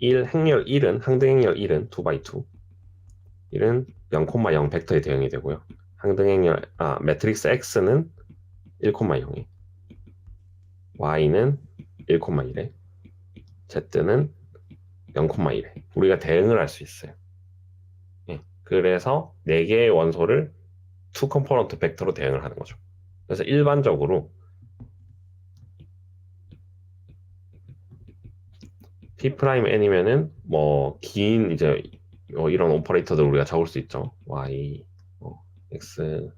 Speaker 1: 행렬 1은 항등 행렬 1은 2x2 1은 0,0 벡터에 대응이 되고요. 항등 행렬 매트릭스 X는 1,0이 Y는 1,1에 Z는 0,1에 우리가 대응을 할 수 있어요. 예. 그래서 4개의 원소를 투 컴포넌트 벡터로 대응을 하는 거죠. 그래서 일반적으로 P'N이면은 뭐 긴 이제 이런 오퍼레이터들 우리가 적을 수 있죠. Y, X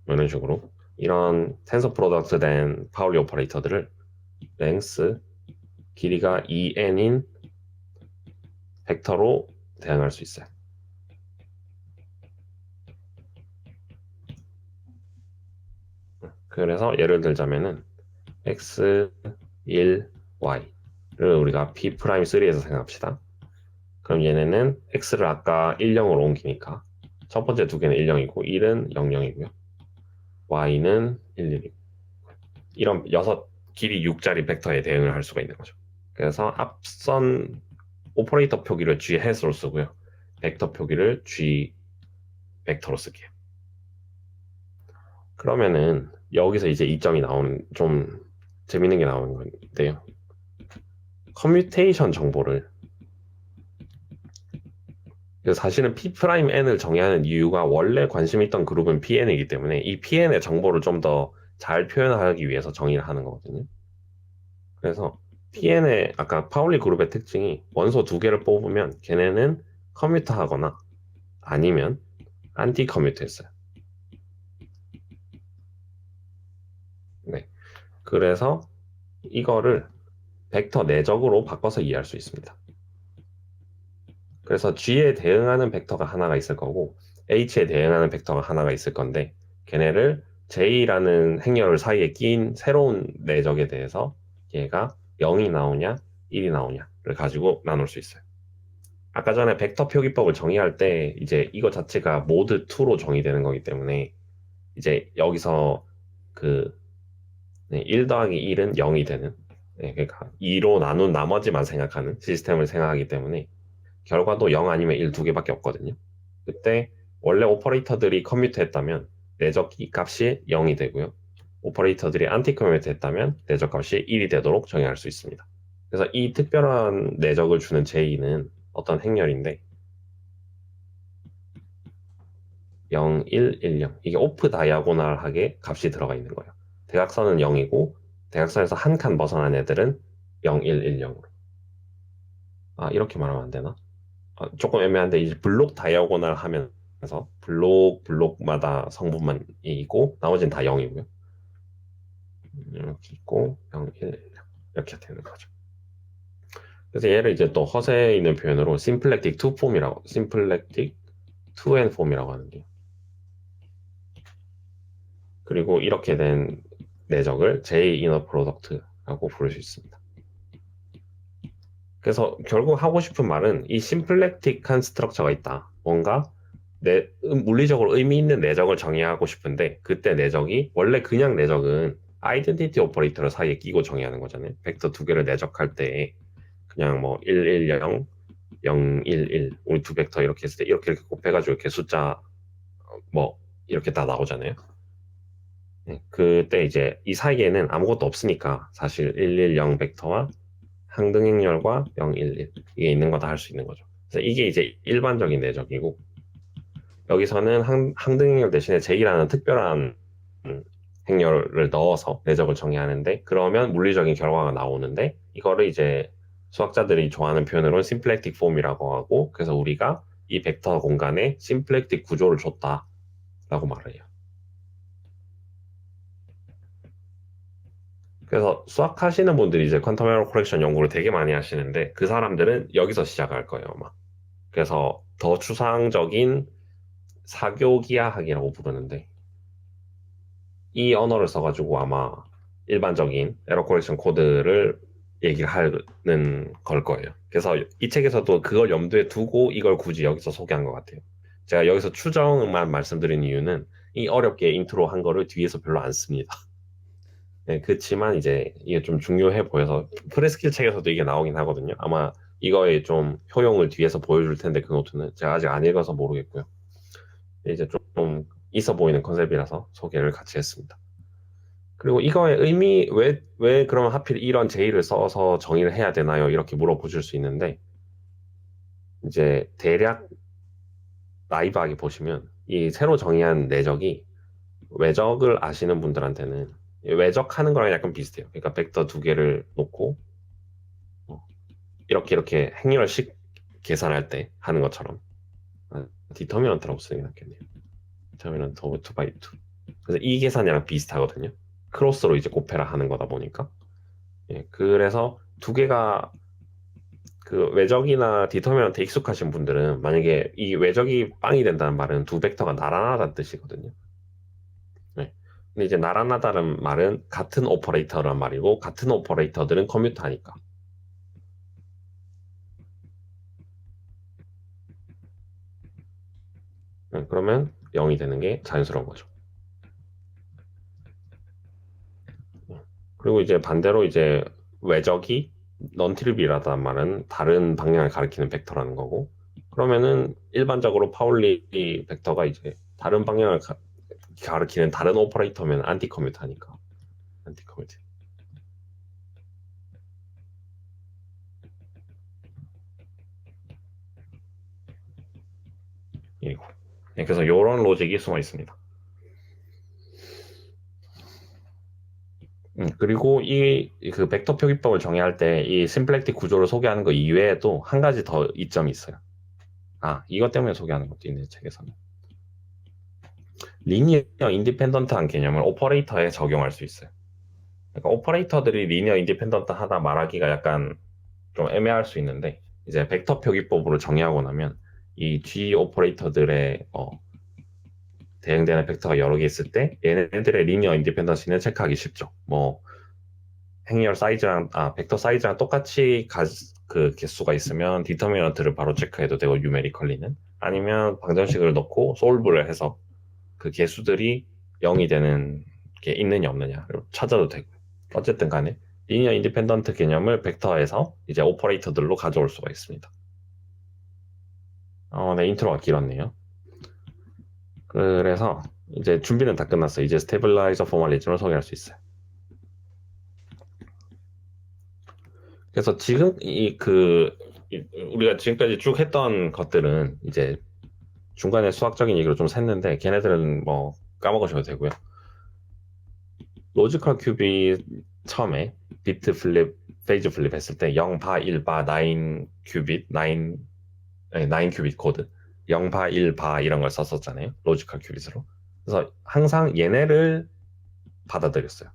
Speaker 1: 이런 식으로 이런 텐서 프로덕트 된 파울리 오퍼레이터들을 랭스 길이가 2n인 벡터로 대응할 수 있어요. 그래서 예를 들자면은 x 1 y를 우리가 P'3에서 생각합시다. 그럼 얘네는 x를 아까 1, 0으로 옮기니까 첫 번째 두 개는 1, 0이고 1은 0, 0이고요. y는 1, 1이고 이런 길이 6짜리 벡터에 대응을 할 수가 있는 거죠. 그래서 앞선 오퍼레이터 표기를 G 햇으로 쓰고요. 벡터 표기를 G 벡터로 쓸게요. 그러면은 여기서 이제 이점이 나오는 좀 재밌는 게 나오는 건데요. 커뮤테이션 정보를 사실은 P'N을 정의하는 이유가 원래 관심 있던 그룹은 PN이기 때문에 이 PN의 정보를 좀 더 잘 표현하기 위해서 정의를 하는 거거든요. 그래서 PN의 아까 파울리 그룹의 특징이 원소 두 개를 뽑으면 걔네는 커뮤트하거나 아니면 안티 커뮤트했어요. 네. 그래서 이거를 벡터 내적으로 바꿔서 이해할 수 있습니다. 그래서 G에 대응하는 벡터가 하나가 있을 거고 H에 대응하는 벡터가 하나가 있을 건데 걔네를 J라는 행렬 사이에 끼인 새로운 내적에 대해서 얘가 0이 나오냐 1이 나오냐를 가지고 나눌 수 있어요. 아까 전에 벡터 표기법을 정의할 때 이제 이거 자체가 모드 2로 정의되는 거기 때문에 이제 여기서 그 1 더하기 1은 0이 되는 그러니까 2로 나눈 나머지만 생각하는 시스템을 생각하기 때문에 결과도 0 아니면 1 두 개밖에 없거든요. 그때 원래 오퍼레이터들이 커뮤트 했다면 내적 값이 0이 되고요. 오퍼레이터들이 안티 커뮤트 했다면 내적 값이 1이 되도록 정의할 수 있습니다. 그래서 이 특별한 내적을 주는 J는 어떤 행렬인데 0, 1, 1, 0 이게 오프 다이아고널하게 값이 들어가 있는 거예요. 대각선은 0이고 대각선에서 한 칸 벗어난 애들은 0, 1, 1, 0으로 이렇게 말하면 안 되나? 조금 애매한데 이제 블록 다이아고널 하면서 블록마다 성분만 있고 나머지는 다 0이고요. 이렇게 있고 0, 1, 이렇게 되는 거죠. 그래서 얘를 이제 또 허세에 있는 표현으로 symplectic to form이라고, symplectic to and form이라고 하는데요. 그리고 이렇게 된 내적을 J inner product라고 부를 수 있습니다. 그래서 결국 하고 싶은 말은 이 심플렉틱한 스트럭처가 있다. 뭔가 물리적으로 의미 있는 내적을 정의하고 싶은데 그때 내적이 원래 그냥 내적은 아이덴티티 오퍼레이터를 사이에 끼고 정의하는 거잖아요. 벡터 두 개를 내적할 때 그냥 뭐 110, 011 우리 두 벡터 이렇게 했을 때 이렇게 곱해가지고 이렇게 숫자 뭐 이렇게 다 나오잖아요. 네, 그때 이제 이 사이에는 아무것도 없으니까 사실 110 벡터와 항등행렬과 011 이게 있는 거다 할 수 있는 거죠. 그래서 이게 이제 일반적인 내적이고 여기서는 항등행렬 대신에 J라는 특별한 행렬을 넣어서 내적을 정의하는데 그러면 물리적인 결과가 나오는데 이거를 이제 수학자들이 좋아하는 표현으로는 심플렉틱 폼이라고 하고 그래서 우리가 이 벡터 공간에 심플렉틱 구조를 줬다라고 말을 해요. 그래서 수학하시는 분들이 이제 퀀텀 에러 코렉션 연구를 되게 많이 하시는데 그 사람들은 여기서 시작할 거예요, 아마. 그래서 더 추상적인 사교기하학이라고 부르는데 이 언어를 써가지고 아마 일반적인 에러 코렉션 코드를 얘기를 하는 걸 거예요. 그래서 이 책에서도 그걸 염두에 두고 이걸 굳이 여기서 소개한 것 같아요. 제가 여기서 추정만 말씀드린 이유는 이 어렵게 인트로 한 거를 뒤에서 별로 안 씁니다. 네, 그렇지만 이제 이게 좀 중요해 보여서 프레스킬 책에서도 이게 나오긴 하거든요. 아마 이거의 좀 효용을 뒤에서 보여줄 텐데 그 노트는 제가 아직 안 읽어서 모르겠고요. 이제 좀 있어 보이는 컨셉이라서 소개를 같이 했습니다. 그리고 이거의 의미 왜 그러면 하필 이런 제의를 써서 정의를 해야 되나요? 이렇게 물어보실 수 있는데 이제 대략 나이브하게 보시면 이 새로 정의한 내적이 외적을 아시는 분들한테는 외적하는 거랑 약간 비슷해요. 그러니까 벡터 두 개를 놓고 어, 이렇게 행렬식 계산할 때 하는 것처럼 디터미넌트라고 쓰는 게 낫겠네요. 디터미넌트 오브 2 by 2. 그래서 이 계산이랑 비슷하거든요. 크로스로 이제 곱해라 하는 거다 보니까. 예, 그래서 두 개가 그 외적이나 디터미넌트 익숙하신 분들은 만약에 이 외적이 빵이 된다는 말은 두 벡터가 나란하다는 뜻이거든요. 네. 근데 이제 나란하다는 말은 같은 오퍼레이터란 말이고 같은 오퍼레이터들은 커뮤터하니까. 네, 그러면 0이 되는 게 자연스러운 거죠. 네. 그리고 이제 반대로 이제 외적이 넌트리비라다는 말은 다른 방향을 가리키는 벡터라는 거고 그러면은 일반적으로 파울리 벡터가 이제 다른 방향을 가리키는 다른 오퍼레이터면 안티 커뮤터니까 안티 커뮤터. 이고. 네, 그래서 이런 로직이 숨어 있습니다. 그리고 이 그 벡터 표기법을 정의할 때 이 심플렉틱 구조를 소개하는 거 이외에도 한 가지 더 이점이 있어요. 아, 이것 때문에 소개하는 것도 있네, 책에서는. 리니어 인디펜던트한 개념을 오퍼레이터에 적용할 수 있어요. 그러니까 오퍼레이터들이 리니어 인디펜던트 하다 말하기가 약간 좀 애매할 수 있는데 이제 벡터 표기법으로 정의하고 나면 이 G 오퍼레이터들의 대응되는 벡터가 여러 개 있을 때 얘네들의 리니어 인디펜던시는 체크하기 쉽죠. 뭐 행렬 사이즈랑 벡터 사이즈랑 똑같이 그 개수가 있으면 디터미넌트를 바로 체크해도 되고 뉴메리컬리는 아니면 방정식을 넣고 솔브를 해서 그 개수들이 0이 되는 게 있느냐 없느냐 찾아도 되고 어쨌든 간에 리니어 인디펜던트 개념을 벡터에서 이제 오퍼레이터들로 가져올 수가 있습니다. 네, 인트로가 길었네요. 그래서 이제 준비는 다 끝났어요. 이제 스테빌라이저 포멀리즘을 소개할 수 있어요. 그래서 지금 우리가 지금까지 쭉 했던 것들은 이제 중간에 수학적인 얘기로 좀 샜는데 걔네들은 뭐 까먹으셔도 되고요. 로지컬 큐빅 처음에 비트 플립, 페이지 플립 했을 때 0바, 1바, 9 큐빗, 9 큐빗 코드 0바, 1바 이런 걸 썼었잖아요. 로지컬 큐빗으로. 그래서 항상 얘네를 받아들였어요.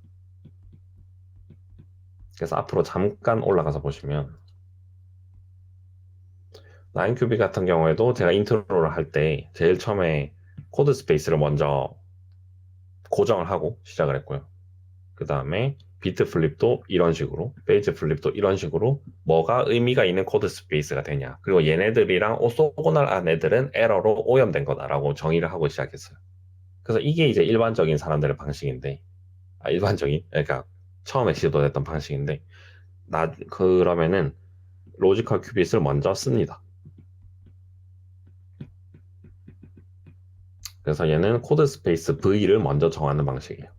Speaker 1: 그래서 앞으로 잠깐 올라가서 보시면 나인큐빅 같은 경우에도 제가 인트로를 할 때 제일 처음에 코드 스페이스를 먼저 고정을 하고 시작을 했고요. 그 다음에 비트 플립도 이런 식으로, 페이지 플립도 이런 식으로 뭐가 의미가 있는 코드 스페이스가 되냐. 그리고 얘네들이랑 오소고날 애들은 에러로 오염된 거다라고 정의를 하고 시작했어요. 그래서 이게 이제 일반적인 사람들의 방식인데, 일반적인, 그러니까 처음에 시도됐던 방식인데, 그러면은 로지컬 큐빗을 먼저 씁니다. 그래서 얘는 코드 스페이스 V를 먼저 정하는 방식이에요.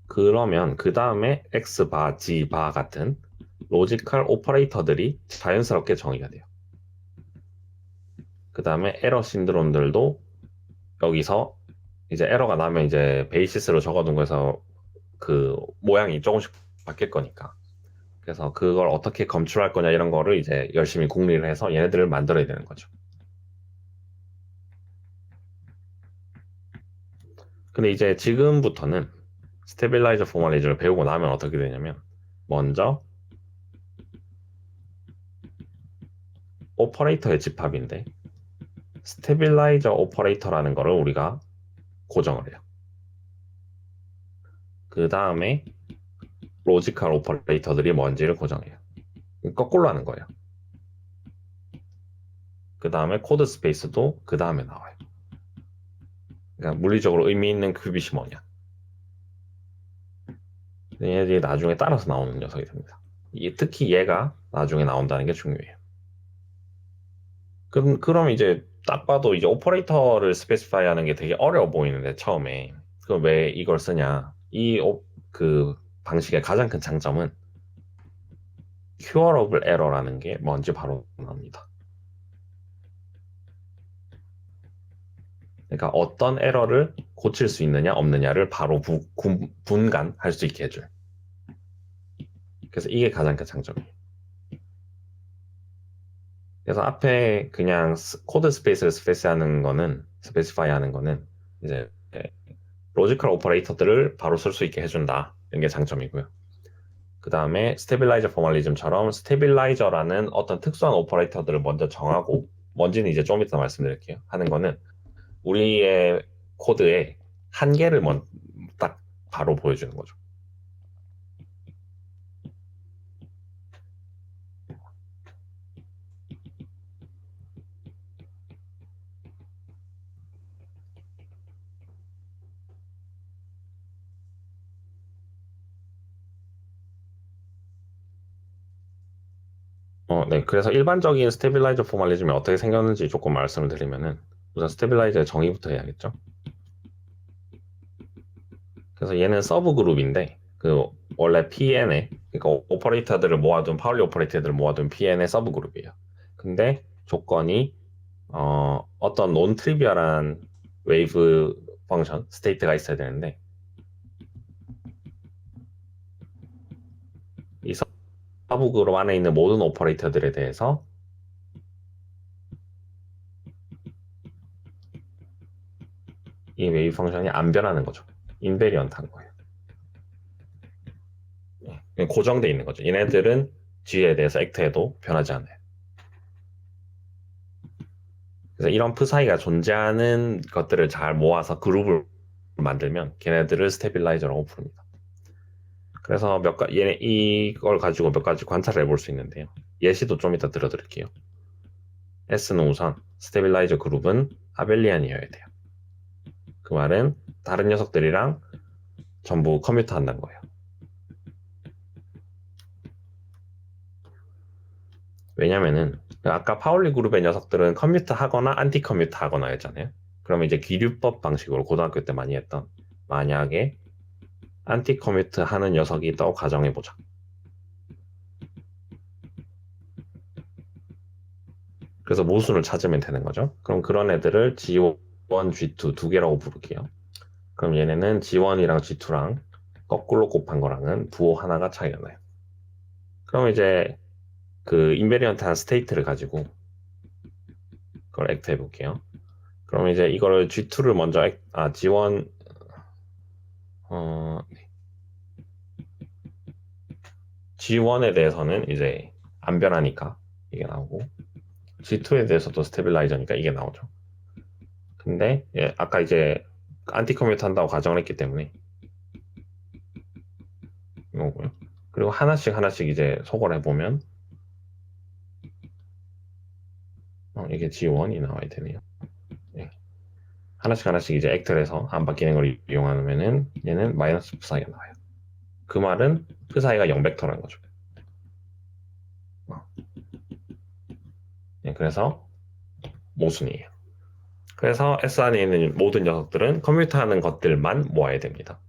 Speaker 1: 그러면 그 다음에 X바, G바 같은 로지컬 오퍼레이터들이 자연스럽게 정의가 돼요. 그 다음에 에러 신드롬들도 여기서 이제 에러가 나면 이제 베이시스로 적어둔 거에서 그 모양이 조금씩 바뀔 거니까. 그래서 그걸 어떻게 검출할 거냐 이런 거를 이제 열심히 궁리를 해서 얘네들을 만들어야 되는 거죠. 근데 이제 지금부터는 스테빌라이저 포멀리즘을 배우고 나면 어떻게 되냐면 먼저 오퍼레이터의 집합인데 스테빌라이저 오퍼레이터라는 거를 우리가 고정을 해요. 그 다음에 로지컬 오퍼레이터들이 뭔지를 고정해요. 거꾸로 하는 거예요. 그 다음에 코드 스페이스도 그 다음에 나와요. 그러니까 물리적으로 의미 있는 큐빗이 뭐냐. 얘들이 나중에 따라서 나오는 녀석이 됩니다. 특히 얘가 나중에 나온다는 게 중요해요. 그럼 이제 딱 봐도 이제 오퍼레이터를 스페시파이 하는 게 되게 어려워 보이는데 처음에 그럼 왜 이걸 쓰냐? 그 방식의 가장 큰 장점은 curable error라는 게 뭔지 바로 나옵니다. 그러니까 어떤 에러를 고칠 수 있느냐 없느냐를 바로 분간할 수 있게 해줘요. 그래서 이게 가장 큰 장점이에요. 그래서 앞에 그냥 코드 스페이스를 스페시파이 하는 거는 이제 로지컬 오퍼레이터들을 바로 쓸 수 있게 해준다. 이런 게 장점이고요. 그 다음에 스테빌라이저 포멀리즘처럼 스테빌라이저라는 어떤 특수한 오퍼레이터들을 먼저 정하고 뭔지는 이제 좀 이따 말씀드릴게요. 하는 거는 우리의 코드의 한계를 딱 바로 보여주는 거죠. 네. 그래서 일반적인 스테빌라이저 포멀리즘이 어떻게 생겼는지 조금 말씀을 드리면은 우선 스테빌라이저의 정의부터 해야겠죠. 그래서 얘는 서브 그룹인데 그 원래 PN의 그러니까 오퍼레이터들을 모아둔 파울리 오퍼레이터들을 모아둔 PN의 서브 그룹이에요. 근데 조건이 어떤 논 트리비얼한 웨이브 펑션 스테이트가 있어야 되는데 이 서브 그룹 안에 있는 모든 오퍼레이터들에 대해서 이 웨이브 펑션이 안 변하는 거죠. 인베리언트한 거예요. 고정돼 있는 거죠. 얘네들은 G에 대해서 액트해도 변하지 않아요. 그래서 이런 프사이가 존재하는 것들을 잘 모아서 그룹을 만들면 걔네들을 스테빌라이저라고 부릅니다. 그래서 이걸 가지고 몇 가지 관찰을 해볼 수 있는데요. 예시도 좀 이따 들어드릴게요. S는 우선 스테빌라이저 그룹은 아벨리안이어야 돼요. 그 말은 다른 녀석들이랑 전부 커뮤트 한다는 거예요. 왜냐면은 아까 파울리 그룹의 녀석들은 커뮤트 하거나 안티 커뮤트 하거나 했잖아요. 그러면 이제 기류법 방식으로 고등학교 때 많이 했던 만약에 안티 커뮤트 하는 녀석이 있다고 가정해보자. 그래서 모순을 찾으면 되는 거죠. 그럼 그런 애들을 G1, G2 두 개라고 부를게요. 그럼 얘네는 G1이랑 G2랑 거꾸로 곱한 거랑은 부호 하나가 차이가 나요. 그럼 이제 그 인베리언트한 스테이트를 가지고 그걸 액트 해볼게요. 그럼 이제 이거를 G2를 먼저 G1 네. G1에 대해서는 이제 안 변하니까 이게 나오고 G2에 대해서도 스테빌라이저니까 이게 나오죠. 근데 아까 이제 안티 커뮤트 한다고 가정을 했기 때문에 이거고요. 그리고 하나씩 하나씩 이제 소거를 해보면 이게 G1이 나와야 되네요. 예. 하나씩 하나씩 이제 액트를 해서 안 바뀌는 걸 이용하면은 얘는 마이너스 프사이가 나와요. 그 말은 프사이가 0벡터라는 거죠. 예, 그래서 모순이에요. 그래서 S 안에 있는 모든 녀석들은 컴퓨터하는 것들만 모아야 됩니다.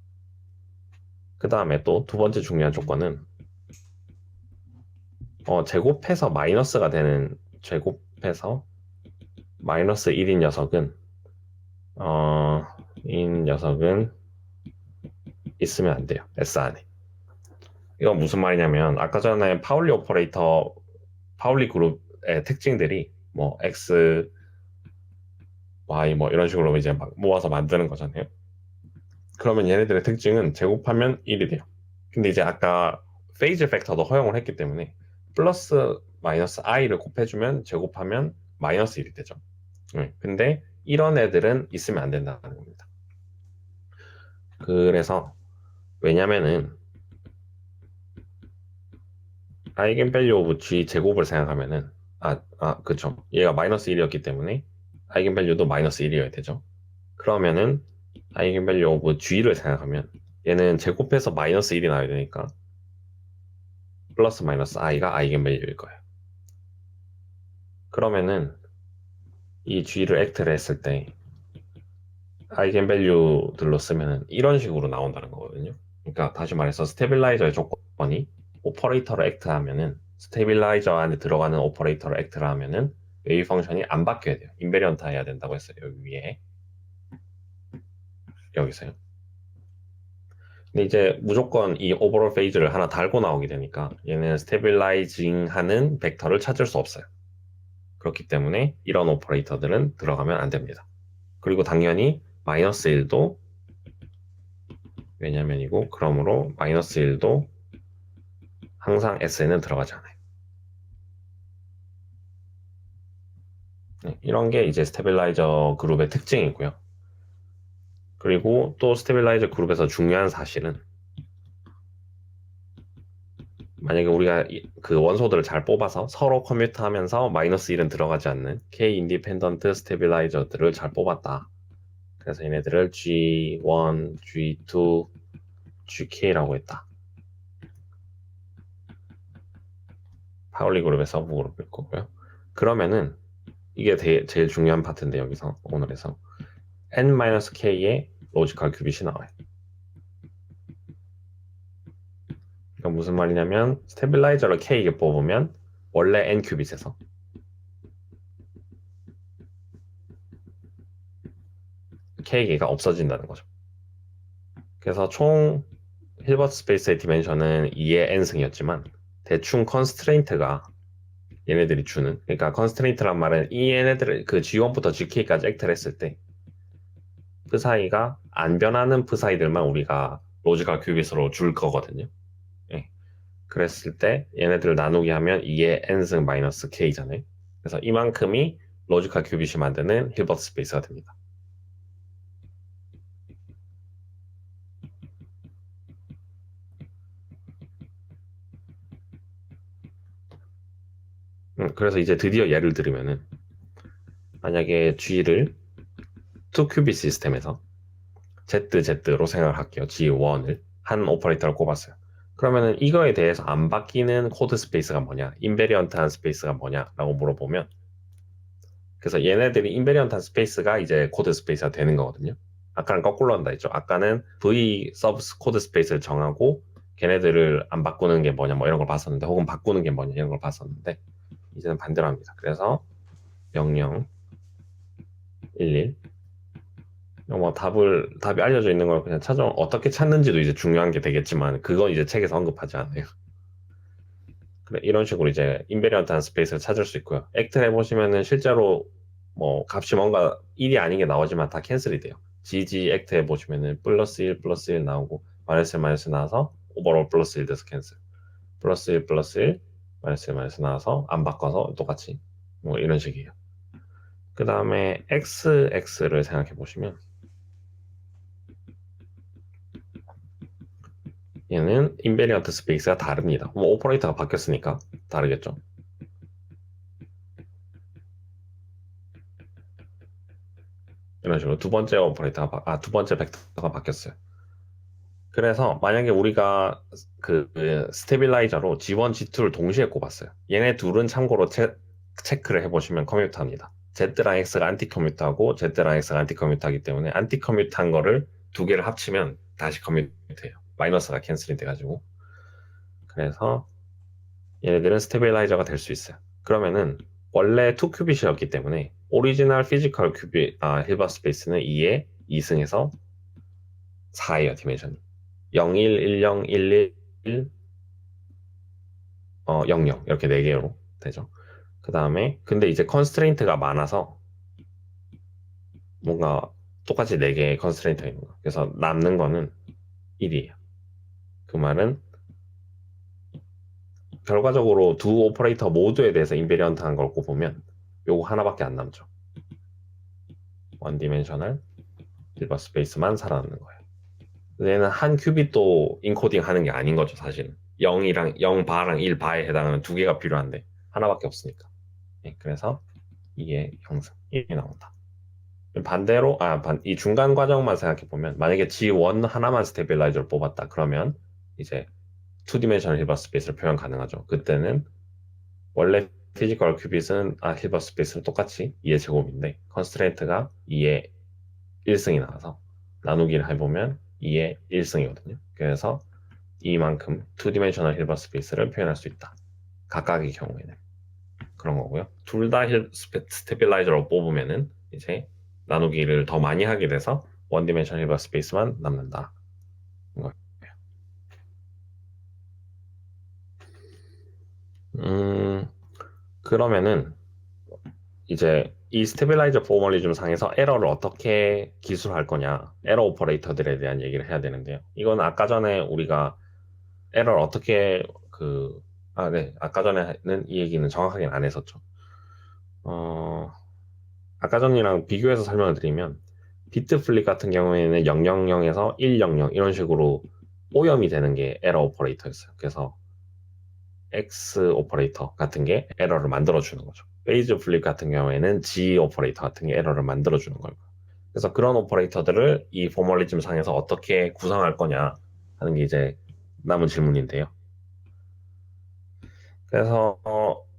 Speaker 1: 그 다음에 또 두 번째 중요한 조건은 제곱해서 마이너스가 되는 제곱해서 마이너스 1인 녀석은 이 녀석은 있으면 안 돼요. S 안에. 이건 무슨 말이냐면 아까 전에 파울리 오퍼레이터 파울리 그룹의 특징들이 뭐 X, Y 뭐 이런 식으로 이제 막 모아서 만드는 거잖아요. 그러면 얘네들의 특징은 제곱하면 1이 돼요. 근데 이제 아까 페이즈 팩터도 허용을 했기 때문에 플러스 마이너스 i를 곱해주면 제곱하면 마이너스 1이 되죠. 근데 이런 애들은 있으면 안 된다는 겁니다. 그래서 왜냐면은 아이겐밸류 오브 G 제곱을 생각하면은 그쵸. 얘가 마이너스 1이었기 때문에 아이겐밸류도 마이너스 1이어야 되죠. 그러면은 아이겐밸류 오브 G를 생각하면 얘는 제곱해서 마이너스 1이 나와야 되니까 플러스 마이너스 i가 아이겐밸류일 거예요. 그러면은 이 G를 액트를 했을 때 아이겐밸류들로 쓰면은 이런 식으로 나온다는 거거든요. 그러니까 다시 말해서 스테빌라이저의 조건이 오퍼레이터로 액트하면은 스테빌라이저 안에 들어가는 오퍼레이터로 액트를 하면은 웨이브 펑션이 안 바뀌어야 돼요. 인베리언트 해야 된다고 했어요. 여기 위에. 여기서요. 근데 이제 무조건 이 오버롤 페이즈를 하나 달고 나오게 되니까 얘는 스테빌라이징 하는 벡터를 찾을 수 없어요. 그렇기 때문에 이런 오퍼레이터들은 들어가면 안 됩니다. 그리고 당연히 마이너스 1도 왜냐면이고 그러므로 마이너스 1도 항상 S에는 들어가지 않아요. 이런 게 이제 스테빌라이저 그룹의 특징이고요. 그리고 또 스테빌라이저 그룹에서 중요한 사실은 만약에 우리가 그 원소들을 잘 뽑아서 서로 커뮤트하면서 마이너스 1은 들어가지 않는 K 인디펜던트 스테빌라이저들을 잘 뽑았다. 그래서 얘네들을 G1, G2, GK라고 했다. 파울리 그룹의 서브 그룹일 거고요. 그러면은 이게 제일 중요한 파트인데 여기서 오늘에서 N-K의 로지컬 큐빗이 나와요. 그러니까 무슨 말이냐면 스테빌라이저를 K에 뽑으면 원래 N 큐빗에서 K가 없어진다는 거죠. 그래서 총 힐버트 스페이스의 디멘션은 2의 n승이었지만 대충 컨스트레인트가 얘네들이 주는 그러니까 컨스트레인트란 말은 이 얘네들을 그 G1부터 GK까지 액트를 했을 때 프사이가 안 변하는 프사이들만 우리가 로지컬 큐빗으로 줄 거거든요. 예. 그랬을 때 얘네들을 나누기 하면 2의 n승 마이너스 k잖아요. 그래서 이만큼이 로지컬 큐빗이 만드는 힐버트 스페이스가 됩니다. 그래서 이제 드디어 예를 들으면은 만약에 G를 2큐빗 시스템에서 ZZ로 생각을 할게요. G1을 한 오퍼레이터를 꼽았어요. 그러면은 이거에 대해서 안 바뀌는 코드 스페이스가 뭐냐, 인베리언트한 스페이스가 뭐냐라고 물어보면 그래서 얘네들이 인베리언트한 스페이스가 이제 코드 스페이스가 되는 거거든요. 아까는 거꾸로 한다 했죠. 아까는 V 서브 코드 스페이스를 정하고 걔네들을 안 바꾸는 게 뭐냐 뭐 이런 걸 봤었는데 혹은 바꾸는 게 뭐냐 이런 걸 봤었는데 이제는 반대로 합니다. 그래서 00, 11 뭐 답이 알려져 있는 걸 그냥 어떻게 찾는지도 이제 중요한 게 되겠지만 그건 이제 책에서 언급하지 않아요. 그래, 이런 식으로 이제 인베리언트한 스페이스를 찾을 수 있고요. 액트 해보시면은 실제로 뭐 값이 뭔가 1이 아닌 게 나오지만 다 캔슬이 돼요. GG 액트 해보시면은 플러스 1 플러스 1 나오고 마이너스 1 마이너스 나와서 오버롤 플러스 1 돼서 캔슬. 플러스 1 플러스 1 마이너스 1 마이너스 나와서 안 바꿔서 똑같이 뭐 이런 식이에요. 그 다음에 xx를 생각해 보시면 얘는 인베리언트 스페이스가 다릅니다. 뭐 오퍼레이터가 바뀌었으니까 다르겠죠. 이런 식으로 두 번째 오퍼레이터가 두 번째 벡터가 바뀌었어요. 그래서 만약에 우리가 그 스테빌라이저로 G1, G2를 동시에 꼽았어요. 얘네 둘은 참고로 체크를 해보시면 커뮤트합니다. Z랑 X가 안티 커뮤트하고 Z랑 X가 안티 커뮤트하기 때문에 안티 커뮤트한 거를 두 개를 합치면 다시 커뮤트해요. 마이너스가 캔슬이 돼가지고. 그래서 얘네들은 스테빌라이저가 될 수 있어요. 그러면은 원래 2큐빗이었기 때문에 오리지널 피지컬 큐빗 힐버 스페이스는 2에 2승에서 4예요. 디멘션이 0, 1, 1, 0, 1, 1, 0, 0 이렇게 4개로 되죠. 그 다음에 근데 이제 컨스트레인트가 많아서 뭔가 똑같이 4개의 컨스트레인트가 있는 거예요. 그래서 남는 거는 1이에요. 그 말은 결과적으로 두 오퍼레이터 모두에 대해서 인베리언트한 걸 꼽으면 요거 하나밖에 안 남죠. 원 디멘셔널 힐버 스페이스만 살아남는 거예요. 얘는 한 큐빗도 인코딩 하는 게 아닌 거죠, 사실은. 0이랑 0바랑 1바에 해당하는 두 개가 필요한데 하나밖에 없으니까. 네, 그래서 이게 형성 1이 나온다. 반대로 이 중간 과정만 생각해 보면 만약에 G1 하나만 스테빌라이저를 뽑았다 그러면 이제 2디멘셔널 힐버 스페이스를 표현 가능하죠. 그때는 원래 피지컬 큐빗은 힐버 스페이스는 똑같이 2의 제곱인데 컨스트레인트가 2의 1승이 나와서 나누기를 해보면 2의 1승이거든요. 그래서 이만큼 2디멘셔널 힐버 스페이스를 표현할 수 있다. 각각의 경우에는 그런 거고요. 둘 다 스테빌라이저로 뽑으면은 이제 나누기를 더 많이 하게 돼서 원 디멘셔널 힐버 스페이스만 남는다. 그러면은 이제 이 스테빌라이저 포멀리즘 상에서 에러를 어떻게 기술할 거냐, 에러 오퍼레이터들에 대한 얘기를 해야 되는데요. 이건 아까 전에 우리가 에러를 어떻게 네, 아까 전에는 이 얘기는 정확하게는 안 했었죠. 아까 전이랑 비교해서 설명을 드리면 비트 플립 같은 경우에는 000에서 100 이런 식으로 오염이 되는 게 에러 오퍼레이터였어요. 그래서 X 오퍼레이터 같은 게 에러를 만들어주는 거죠. 페이즈 플립 같은 경우에는 G 오퍼레이터 같은 게 에러를 만들어주는 거예요. 그래서 그런 오퍼레이터들을 이 포멀리즘 상에서 어떻게 구성할 거냐 하는 게 이제 남은 질문인데요. 그래서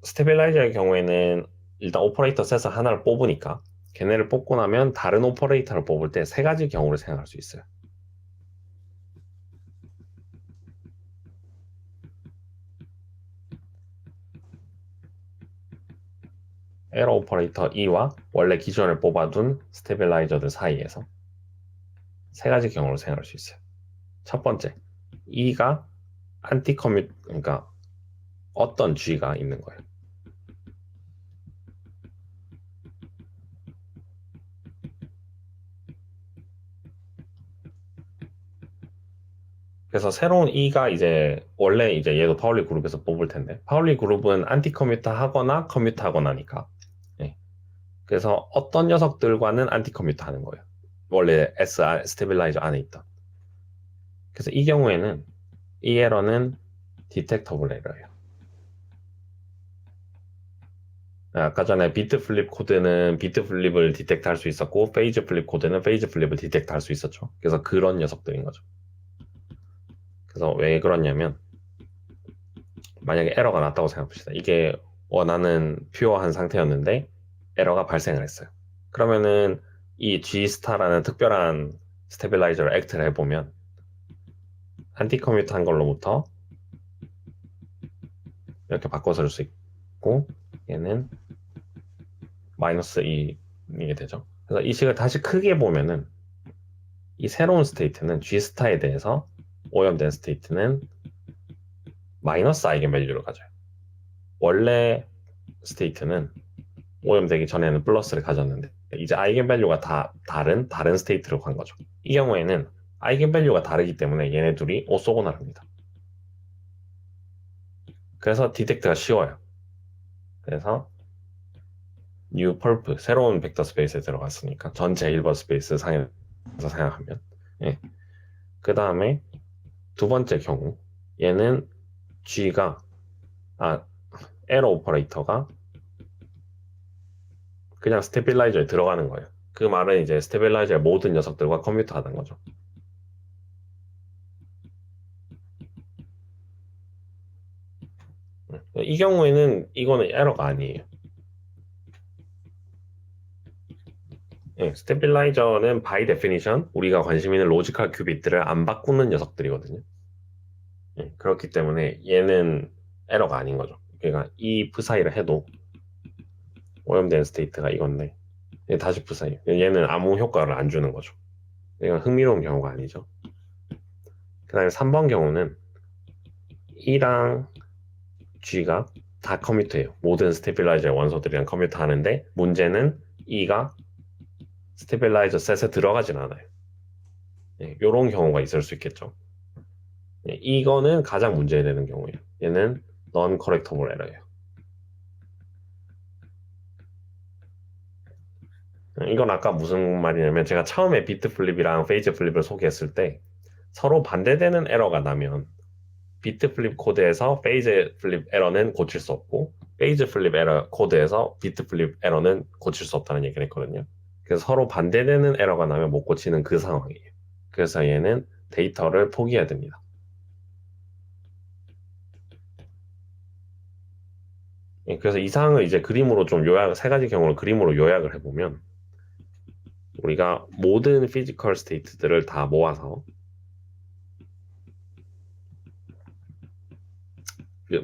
Speaker 1: 스테빌라이저의 경우에는 일단 오퍼레이터 셋을 하나를 뽑으니까 걔네를 뽑고 나면 다른 오퍼레이터를 뽑을 때 세 가지 경우를 생각할 수 있어요. 에러 오퍼레이터 E와 원래 기존에 뽑아둔 스테빌라이저들 사이에서 세 가지 경우를 생각할 수 있어요. 첫 번째, E가 안티 커뮤 그러니까 어떤 G가 있는 거예요. 그래서 새로운 E가 이제 원래 이제 얘도 파울리 그룹에서 뽑을 텐데 파울리 그룹은 안티 커뮤터 하거나 커뮤터 하거나니까. 네. 그래서 어떤 녀석들과는 안티 커뮤터 하는 거예요. 원래 스테빌라이저 안에 있던. 그래서 이 경우에는 이 에러는 디텍터블 에러예요. 아까 전에 비트 플립 코드는 비트 플립을 디텍트 할 수 있었고 페이즈 플립 코드는 페이즈 플립을 디텍트 할 수 있었죠. 그래서 그런 녀석들인 거죠. 그래서 왜 그러냐면 만약에 에러가 났다고 생각합시다. 이게 원하는 퓨어한 상태였는데 에러가 발생을 했어요. 그러면은 이 G스타라는 특별한 스테빌라이저를 액트를 해보면 안티 커뮤트 한 걸로부터 이렇게 바꿔 쓸 수 있고 얘는 마이너스 2이게 되죠. 그래서 이 식을 다시 크게 보면은 이 새로운 스테이트는 G스타에 대해서 오염된 스테이트는 마이너스 아이겐밸류를 가져요. 원래 스테이트는 오염되기 전에는 플러스를 가졌는데 이제 아이겐밸류가 다 다른 스테이트로 간 거죠. 이 경우에는 아이겐밸류가 다르기 때문에 얘네 둘이 오소고나릅니다. 그래서 디텍트가 쉬워요. 그래서 new perf 새로운 벡터 스페이스에 들어갔으니까 전체 1번 스페이스 상에서 생각하면 예. 그 다음에 두 번째 경우 얘는 G가 에러 오퍼레이터가 그냥 스테빌라이저에 들어가는 거예요. 그 말은 이제 스테빌라이저의 모든 녀석들과 컴퓨터 하는 거죠. 이 경우에는 이거는 에러가 아니에요. 예, 스테빌라이저는 바이 데피니션 우리가 관심 있는 로지컬 큐빗들을 안 바꾸는 녀석들이거든요. 예, 그렇기 때문에 얘는 에러가 아닌 거죠. 그러니까 이 프사이를 해도 오염된 스테이트가 이건데 다시 프사이 얘는 아무 효과를 안 주는 거죠. 이건 흥미로운 경우가 아니죠. 그 다음에 3번 경우는 E랑 G가 다 커뮤트해요. 모든 스테빌라이저의 원소들이랑 커뮤트 하는데 문제는 E가 스테빌라이저 셋에 들어가진 않아요. 이런 경우가 있을 수 있겠죠. 이거는 가장 문제되는 경우예요. 얘는 non-correctable error예요. 이건 아까 무슨 말이냐면 제가 처음에 비트 플립이랑 페이즈 플립을 소개했을 때 서로 반대되는 에러가 나면 비트 플립 코드에서 페이즈 플립 에러는 고칠 수 없고 페이즈 플립 에러 코드에서 비트 플립 에러는 고칠 수 없다는 얘기를 했거든요. 그래서 서로 반대되는 에러가 나면 못 고치는 그 상황이에요. 그래서 얘는 데이터를 포기해야 됩니다. 그래서 이 상황을 이제 그림으로 좀 세 가지 경우를 그림으로 요약을 해보면 우리가 모든 피지컬 스테이트들을 다 모아서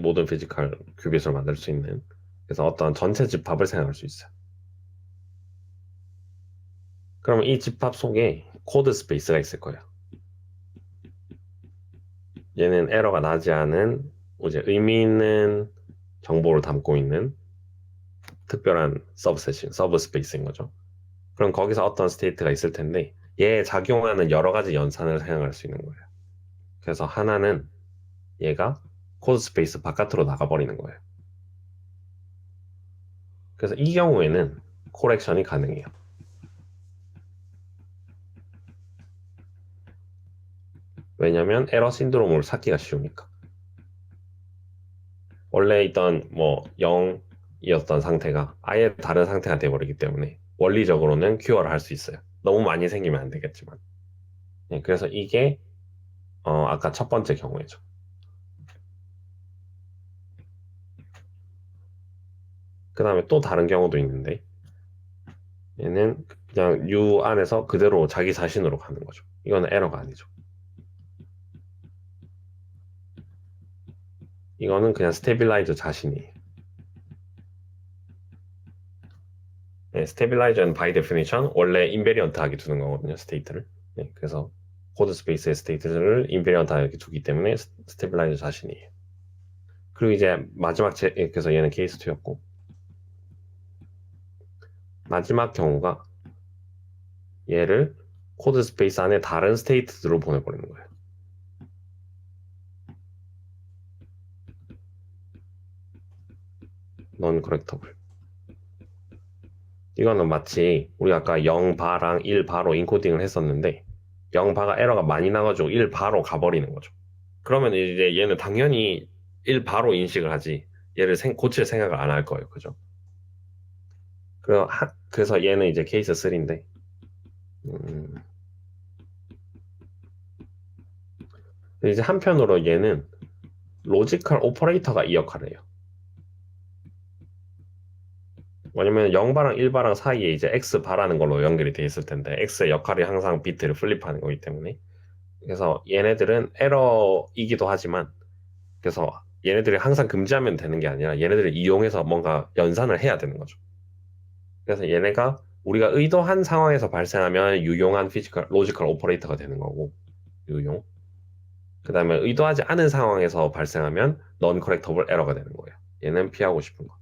Speaker 1: 모든 피지컬 큐빗을 만들 수 있는 그래서 어떤 전체 집합을 생각할 수 있어요. 그러면 이 집합 속에 코드 스페이스가 있을 거예요. 얘는 에러가 나지 않은 이제 의미 있는 정보를 담고 있는 특별한 서브 스페이스인 거죠. 그럼 거기서 어떤 스테이트가 있을 텐데 얘에 작용하는 여러 가지 연산을 사용할 수 있는 거예요. 그래서 하나는 얘가 코드 스페이스 바깥으로 나가버리는 거예요. 그래서 이 경우에는 코렉션이 가능해요. 왜냐면 에러 신드롬을 찾기가 쉬우니까. 원래 있던 뭐 0이었던 상태가 아예 다른 상태가 돼버리기 때문에 원리적으로는 큐어를 할 수 있어요. 너무 많이 생기면 안 되겠지만. 그래서 이게 아까 첫 번째 경우이죠. 그 다음에 또 다른 경우도 있는데 얘는 그냥 U 안에서 그대로 자기 자신으로 가는 거죠. 이거는 에러가 아니죠. 이거는 그냥 스테빌라이저 자신이에요. 스테빌라이저는 바이 데피니션 원래 인베리언트하게 두는 거거든요. 스테이트를. 그래서 코드 스페이스의 스테이트를 인베리언트하게 두기 때문에 스테빌라이저 자신이에요. 그리고 이제 마지막 그래서 얘는 케이스 2였고 마지막 경우가 얘를 코드 스페이스 안에 다른 스테이트들로 보내버리는 거예요. non correctable. 이거는 마치 우리 아까 0바랑 1바로 인코딩을 했었는데 0바가 에러가 많이 나가지고 1바로 가버리는 거죠. 그러면 이제 얘는 당연히 1바로 인식을 하지 얘를 고칠 생각을 안 할 거예요. 그죠? 그래서 얘는 이제 케이스 3인데 이제 한편으로 얘는 로지컬 오퍼레이터가 이 역할을 해요. 왜냐면 0바랑 1바랑 사이에 이제 X바라는 걸로 연결이 돼 있을 텐데 X의 역할이 항상 비트를 플립하는 거기 때문에 그래서 얘네들은 에러이기도 하지만 그래서 얘네들이 항상 금지하면 되는 게 아니라 얘네들을 이용해서 뭔가 연산을 해야 되는 거죠. 그래서 얘네가 우리가 의도한 상황에서 발생하면 유용한 로지컬 오퍼레이터가 되는 거고 유용. 그 다음에 의도하지 않은 상황에서 발생하면 non correctable error가 되는 거예요. 얘는 피하고 싶은 거.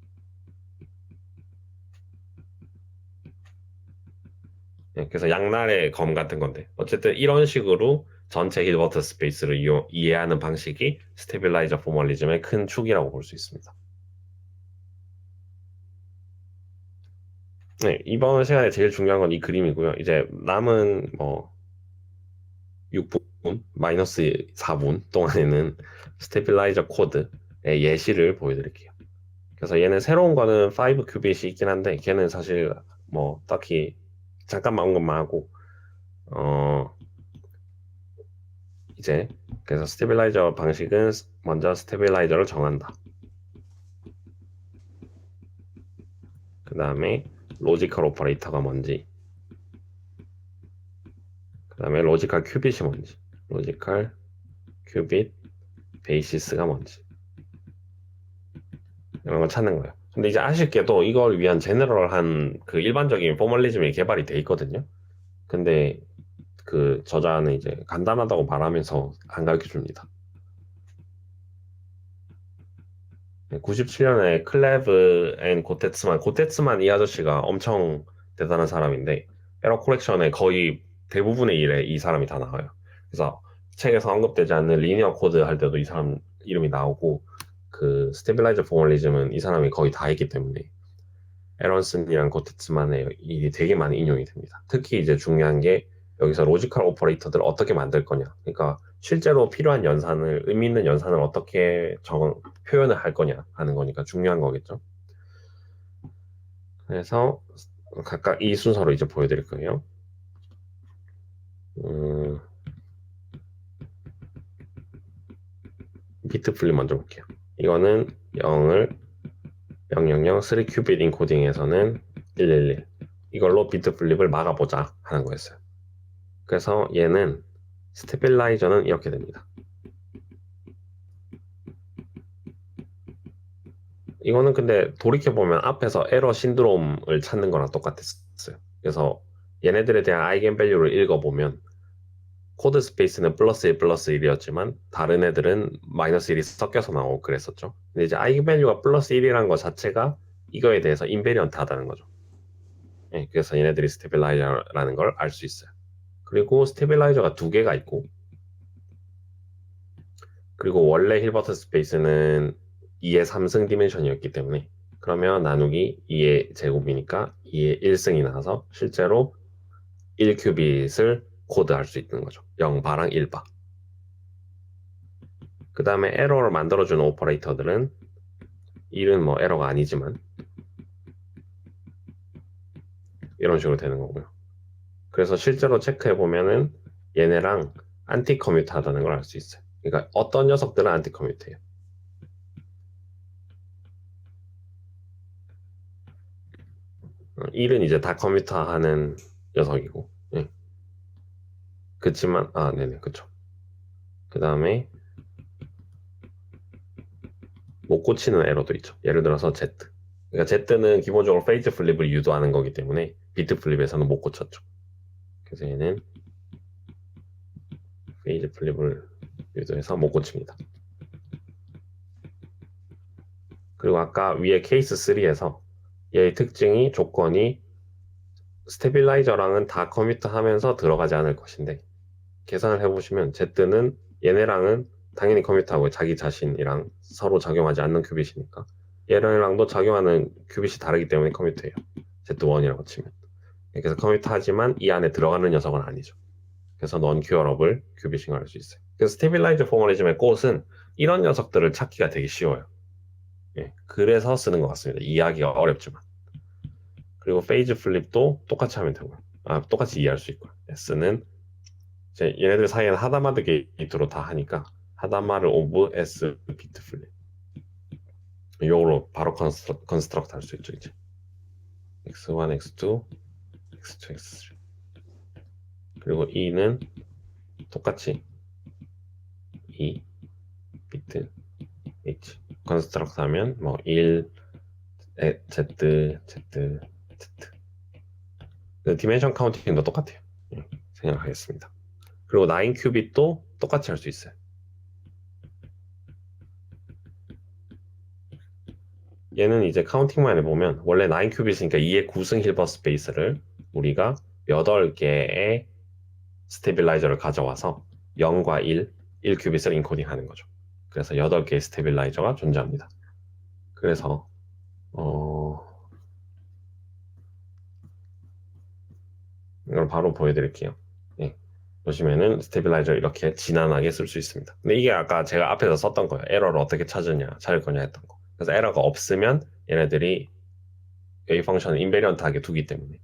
Speaker 1: 그래서 양날의 검 같은 건데 어쨌든 이런 식으로 전체 힐버트 스페이스를 이해하는 방식이 스테빌라이저 포멀리즘의 큰 축이라고 볼 수 있습니다. 네, 이번 시간에 제일 중요한 건 이 그림이고요. 이제 남은 뭐 6분, 마이너스 4분 동안에는 스테빌라이저 코드의 예시를 보여드릴게요. 그래서 얘는 새로운 거는 5 큐빗이 있긴 한데 걔는 사실 뭐 딱히 잠깐만 언급만 하고 이제 그래서 스테빌라이저 방식은 먼저 스테빌라이저를 정한다. 그 다음에 로지컬 오퍼레이터가 뭔지, 그 다음에 로지컬 큐빗이 뭔지, 로지컬 큐빗 베이시스가 뭔지 이런 걸 찾는 거예요. 근데 이제 아쉽게도 이걸 위한 제너럴한 그 일반적인 포멀리즘이 개발이 돼 있거든요. 근데 그 저자는 이제 간단하다고 말하면서 안 가르쳐 줍니다. 97년에 클레브 앤 고테츠만 이 아저씨가 엄청 대단한 사람인데 에러 코렉션의 거의 대부분의 일에 이 사람이 다 나와요. 그래서 책에서 언급되지 않는 리니어 코드 할 때도 이 사람 이름이 나오고 그 스테빌라이저 포멀리즘은 이 사람이 거의 다 했기 때문에 에런슨이랑 고테츠만의 일이 되게 많이 인용이 됩니다. 특히 이제 중요한 게 여기서 로지컬 오퍼레이터들을 어떻게 만들 거냐. 그러니까 실제로 필요한 연산을, 의미 있는 연산을 어떻게 표현을 할 거냐 하는 거니까 중요한 거겠죠. 그래서 각각 이 순서로 이제 보여드릴 거예요. 음, 비트 플립 먼저 볼게요. 이거는 0을 000 3큐빗 인코딩에서는 111 이걸로 비트 플립을 막아보자 하는 거였어요. 그래서 얘는 스테빌라이저는 이렇게 됩니다. 이거는 근데 돌이켜보면 앞에서 에러 신드롬을 찾는 거랑 똑같았어요. 그래서 얘네들에 대한 아이겐 밸류를 읽어보면 코드 스페이스는 플러스 1 플러스 1이었지만 다른 애들은 마이너스 1이 섞여서 나오고 그랬었죠. 근데 이제 아이겐 밸류가 플러스 1이라는 것 자체가 이거에 대해서 인베리언트하다는 거죠. 예, 그래서 얘네들이 스테빌라이저라는 걸 알 수 있어요. 그리고 스테빌라이저가 두 개가 있고 그리고 원래 힐버트 스페이스는 2의 3승 디멘션이었기 때문에 그러면 나누기 2의 제곱이니까 2의 1승이 나와서 실제로 1큐빗을 코드할 수 있는 거죠. 0바랑 1바. 그 다음에 에러를 만들어주는 오퍼레이터들은 1은 뭐 에러가 아니지만 이런 식으로 되는 거고요. 그래서 실제로 체크해 보면은 얘네랑 안티 커뮤트 하다는 걸 알 수 있어요. 그러니까 어떤 녀석들은 안티 커뮤트예요. 1은 이제 다 커뮤터 하는 녀석이고, 예. 그치만, 네네, 그쵸. 그 다음에, 못 고치는 에러도 있죠. 예를 들어서 Z. 그러니까 Z는 기본적으로 페이즈 플립을 유도하는 거기 때문에, 비트 플립에서는 못 고쳤죠. 그래서 얘는 페이즈 플립을 유도해서 못 고칩니다. 그리고 아까 위에 케이스 3에서 얘의 특징이 조건이 스테빌라이저랑은 다 커뮤트 하면서 들어가지 않을 것인데, 계산을 해보시면 Z는 얘네랑은 당연히 커뮤트하고 자기 자신이랑 서로 작용하지 않는 큐빗이니까 얘랑도 작용하는 큐빗이 다르기 때문에 커뮤트해요. Z1이라고 치면. 그래서 커뮤트하지만 이 안에 들어가는 녀석은 아니죠. 그래서 넌 큐어러블 큐빗인 걸 알 수 있어요. 그래서 스테빌라이저 포멀리즘의 꽃은 이런 녀석들을 찾기가 되게 쉬워요. 예, 그래서 쓰는 것 같습니다. 이해하기가 어렵지만. 그리고 페이즈 플립도 똑같이 하면 되고요. 똑같이 이해할 수 있고요. S는 이제 얘네들 사이에는 하다마드 게이트로 다 하니까 하다마를 오브 S 비트 플립 이걸로 바로 컨스트럭트 할 수 있죠 이제 x1, x2, x2, x3 그리고 E는 똑같이 E 비트 H 컨스트럭트 하면 뭐 1 Z, Z, Z 그 디멘션 카운팅도 똑같아요. 생각하겠습니다. 그리고 9 큐빗도 똑같이 할 수 있어요. 얘는 이제 카운팅만 해보면 원래 9 큐빗이니까 2의 9승 힐버 스페이스를 우리가 8개의 스테빌라이저를 가져와서 0과 1, 1큐빗을 인코딩하는 거죠. 그래서 8개의 스테빌라이저가 존재합니다. 그래서 이걸 바로 보여드릴게요. 예. 보시면은 스테빌라이저 이렇게 진한하게 쓸 수 있습니다. 근데 이게 아까 제가 앞에서 썼던 거예요. 에러를 어떻게 찾을 거냐 했던 거. 그래서 에러가 없으면 얘네들이 웨이 펑션을 인베리언트하게 두기 때문에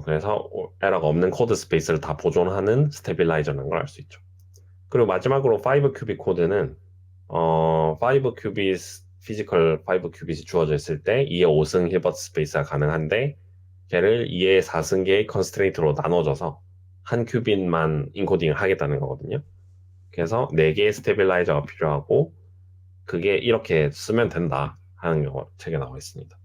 Speaker 1: 그래서 에러가 없는 코드 스페이스를 다 보존하는 스테빌라이저라는 걸 알 수 있죠. 그리고 마지막으로 5큐빗 코드는 5큐빗 피지컬 5큐빗이 주어져 있을 때 2의 5승 힐버트 스페이스가 가능한데 걔를 2의 4승계의 컨스트레이트로 나눠줘서 한 큐빗만 인코딩을 하겠다는 거거든요. 그래서 4개의 스테빌라이저가 필요하고 그게 이렇게 쓰면 된다 하는 거 책에 나와 있습니다.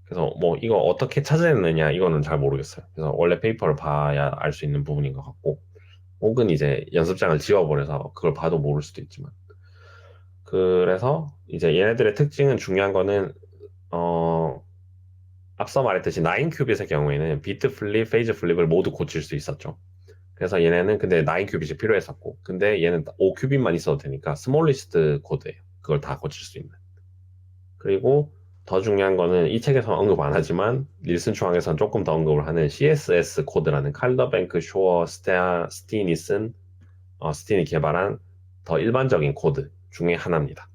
Speaker 1: 그래서 뭐 이거 어떻게 찾아냈느냐 이거는 잘 모르겠어요. 그래서 원래 페이퍼를 봐야 알 수 있는 부분인 것 같고 혹은 이제 연습장을 지워버려서 그걸 봐도 모를 수도 있지만 그래서 이제 얘네들의 특징은 중요한 거는 어 앞서 말했듯이 9큐빗의 경우에는 비트 플립, 페이즈 플립을 모두 고칠 수 있었죠. 그래서 얘네는 근데 9큐빗이 필요했었고 근데 얘는 5큐빗만 있어도 되니까 스몰리스트 코드예요. 그걸 다 고칠 수 있는. 그리고 더 중요한 거는 이 책에서 언급 안 하지만 닐슨 추앙에서는 조금 더 언급을 하는 CSS 코드라는 칼더뱅크 쇼어 스티니슨 스틴이 개발한 더 일반적인 코드 중에 하나입니다.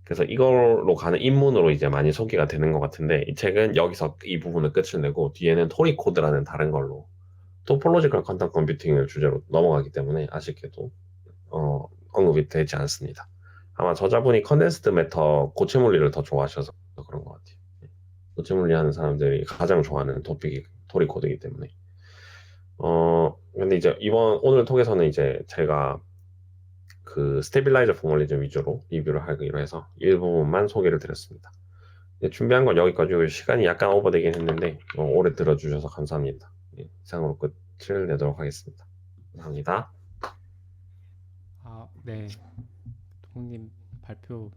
Speaker 1: 그래서 이걸로 가는 입문으로 이제 많이 소개가 되는 것 같은데 이 책은 여기서 이 부분을 끝을 내고 뒤에는 토리 코드라는 다른 걸로 토폴로지컬 퀀텀 컴퓨팅을 주제로 넘어가기 때문에 아쉽게도 언급이 되지 않습니다. 아마 저자분이 컨덴스드 매터 고체 물리를 더 좋아하셔서 그런 것 같아요. 고체 물리 하는 사람들이 가장 좋아하는 토픽이 토리 코드이기 때문에. 근데 이제 오늘 톡에서는 이제 제가 그 스테빌라이저 포멀리즘 위주로 리뷰를 하기로 해서 일부분만 소개를 드렸습니다. 준비한 건 여기까지고 시간이 약간 오버되긴 했는데 오래 들어주셔서 감사합니다. 이상으로 끝을 내도록 하겠습니다. 감사합니다.
Speaker 2: 네. 동님 발표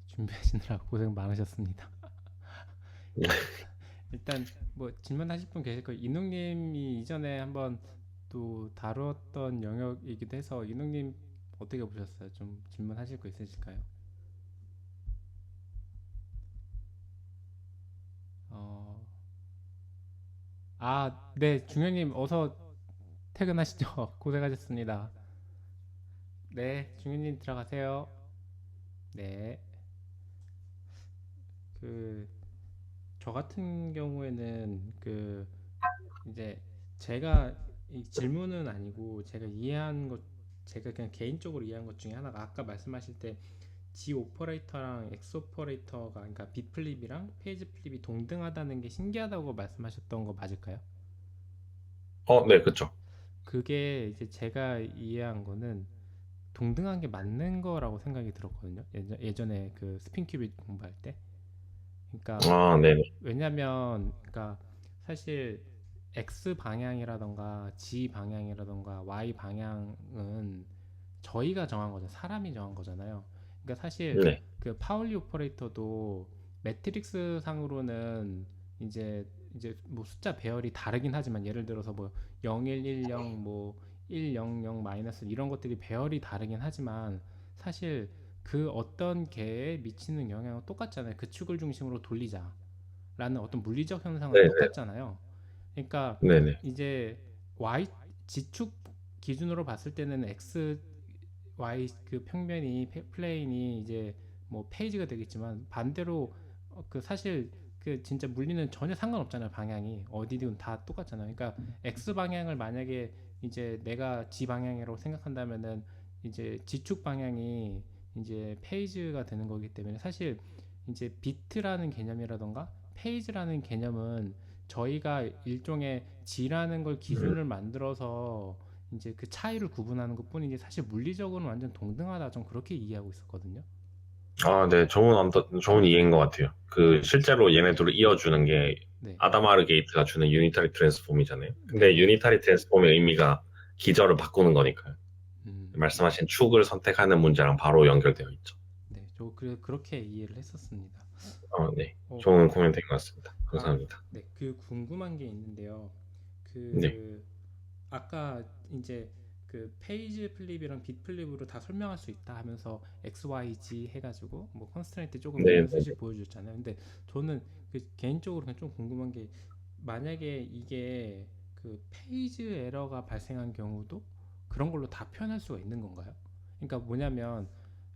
Speaker 2: 준비하시느라 고생 많으셨습니다. 일단 뭐 질문하실 분 계실 거예요. 이능님이 이전에 한번 또 다뤘던 영역이기도 해서 이능님 어떻게 보셨어요? 좀 질문하실 거 있으실까요? 어, 네, 중현님 어서 퇴근하시죠. 고생하셨습니다. 네, 중현님 들어가세요. 네, 그 저 같은 경우에는 이제 제가 이 질문은 아니고 제가 그냥 개인적으로 이해한 것 중에 하나가 아까 말씀하실 때 G 오퍼레이터랑 X 오퍼레이터가 그러니까 빗 플립이랑 페이지 플립이 동등하다는 게 신기하다고 말씀하셨던 거 맞을까요?
Speaker 1: 네, 그쵸.
Speaker 2: 그게 이제 제가 이해한 거는 동등한 게 맞는 거라고 생각이 들었거든요. 예전에 그 스핀 큐빅 공부할 때. 그러니까
Speaker 1: 네네.
Speaker 2: 왜냐면 그러니까 사실 X 방향이라던가 G 방향이라던가 Y 방향은 저희가 정한 거죠. 사람이 정한 거잖아요. 그러니까 사실
Speaker 1: 네.
Speaker 2: 그 파울리 오퍼레이터도 매트릭스 상으로는 이제 뭐 숫자 배열이 다르긴 하지만 예를 들어서 뭐 0110 뭐 100 마이너스 이런 것들이 배열이 다르긴 하지만 사실 그 어떤 개에 미치는 영향은 똑같잖아요. 그 축을 중심으로 돌리자라는 어떤 물리적 현상은
Speaker 1: 네네.
Speaker 2: 똑같잖아요. 그러니까
Speaker 1: 네네.
Speaker 2: 이제 Y 지축 기준으로 봤을 때는 X Y 그 평면이 플레인이 이제 뭐 페이지가 되겠지만 반대로 그 사실 그 진짜 물리는 전혀 상관없잖아요. 방향이 어디든 다 똑같잖아요. 그러니까 X 방향을 만약에 이제 내가 G 방향이라고 생각한다면은 이제 지축 방향이 이제 페이지가 되는 거기 때문에 사실 이제 비트라는 개념이라던가 페이지라는 개념은 저희가 일종의 G라는 걸 기준을 만들어서 이제 그 차이를 구분하는 것뿐이지 사실 물리적으로는 완전 동등하다 좀 그렇게 이해하고 있었거든요.
Speaker 1: 네, 좋은 이해인 것 같아요. 그, 실제로 얘네들을 이어주는 게
Speaker 2: 네,
Speaker 1: 아다마르 게이트가 주는 유니타리 트랜스폼이잖아요.
Speaker 2: 네,
Speaker 1: 근데
Speaker 2: 네.
Speaker 1: 유니타리 트랜스폼의 의미가 기저를 바꾸는 거니까요.
Speaker 2: 네,
Speaker 1: 말씀하신 축을 선택하는 문제랑 바로 연결되어 있죠.
Speaker 2: 네. 저 그렇게 이해를 했었습니다.
Speaker 1: 네.
Speaker 2: 어,
Speaker 1: 좋은 코멘트인 것 같습니다. 감사합니다.
Speaker 2: 네. 그 궁금한 게 있는데요.
Speaker 1: 네.
Speaker 2: 그 아까 이제 그 페이지 플립이랑 빗 플립으로 다 설명할 수 있다 하면서 X, Y, Z 해가지고 뭐 컨스트레인트 조금
Speaker 1: 네,
Speaker 2: 연습식 보여줬잖아요. 근데 저는 그 개인적으로 그냥 좀 궁금한 게 만약에 이게 그 페이지 에러가 발생한 경우도 그런 걸로 다 표현할 수가 있는 건가요? 그러니까 뭐냐면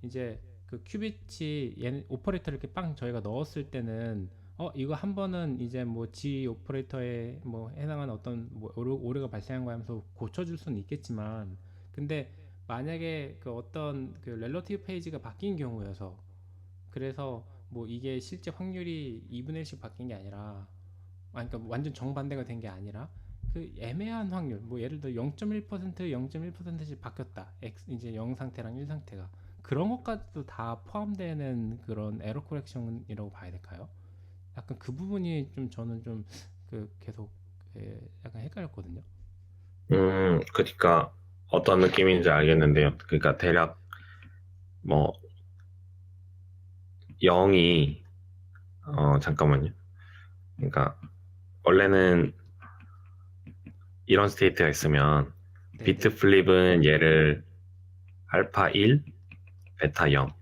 Speaker 2: 이제 그 큐빗이 얘 오퍼레이터를 이렇게 빵 저희가 넣었을 때는 이거 한 번은 이제 뭐 G 오퍼레이터에 뭐 해당하는 어떤 뭐 오류가 발생한 거 하면서 고쳐줄 수는 있겠지만 근데 만약에 그 어떤 그 렐러티브 페이지가 바뀐 경우여서 그래서 뭐 이게 실제 확률이 2분의 1씩 바뀐 게 아니라 그러니까 완전 정반대가 된 게 아니라 그 애매한 확률 뭐 예를 들어 0.1% 0.1%씩 바뀌었다 이제 0 상태랑 1 상태가 그런 것까지도 다 포함되는 그런 에러 코렉션이라고 봐야 될까요? 약간 그 부분이 좀 저는 좀 그 계속 약간 헷갈렸거든요.
Speaker 1: 그러니까 어떤 느낌인지 알겠는데요. 그러니까 대략 뭐 0이 잠깐만요. 그러니까 원래는 이런 스테이트가 있으면 비트
Speaker 2: 네네
Speaker 1: 플립은 얘를 알파 1, 베타 0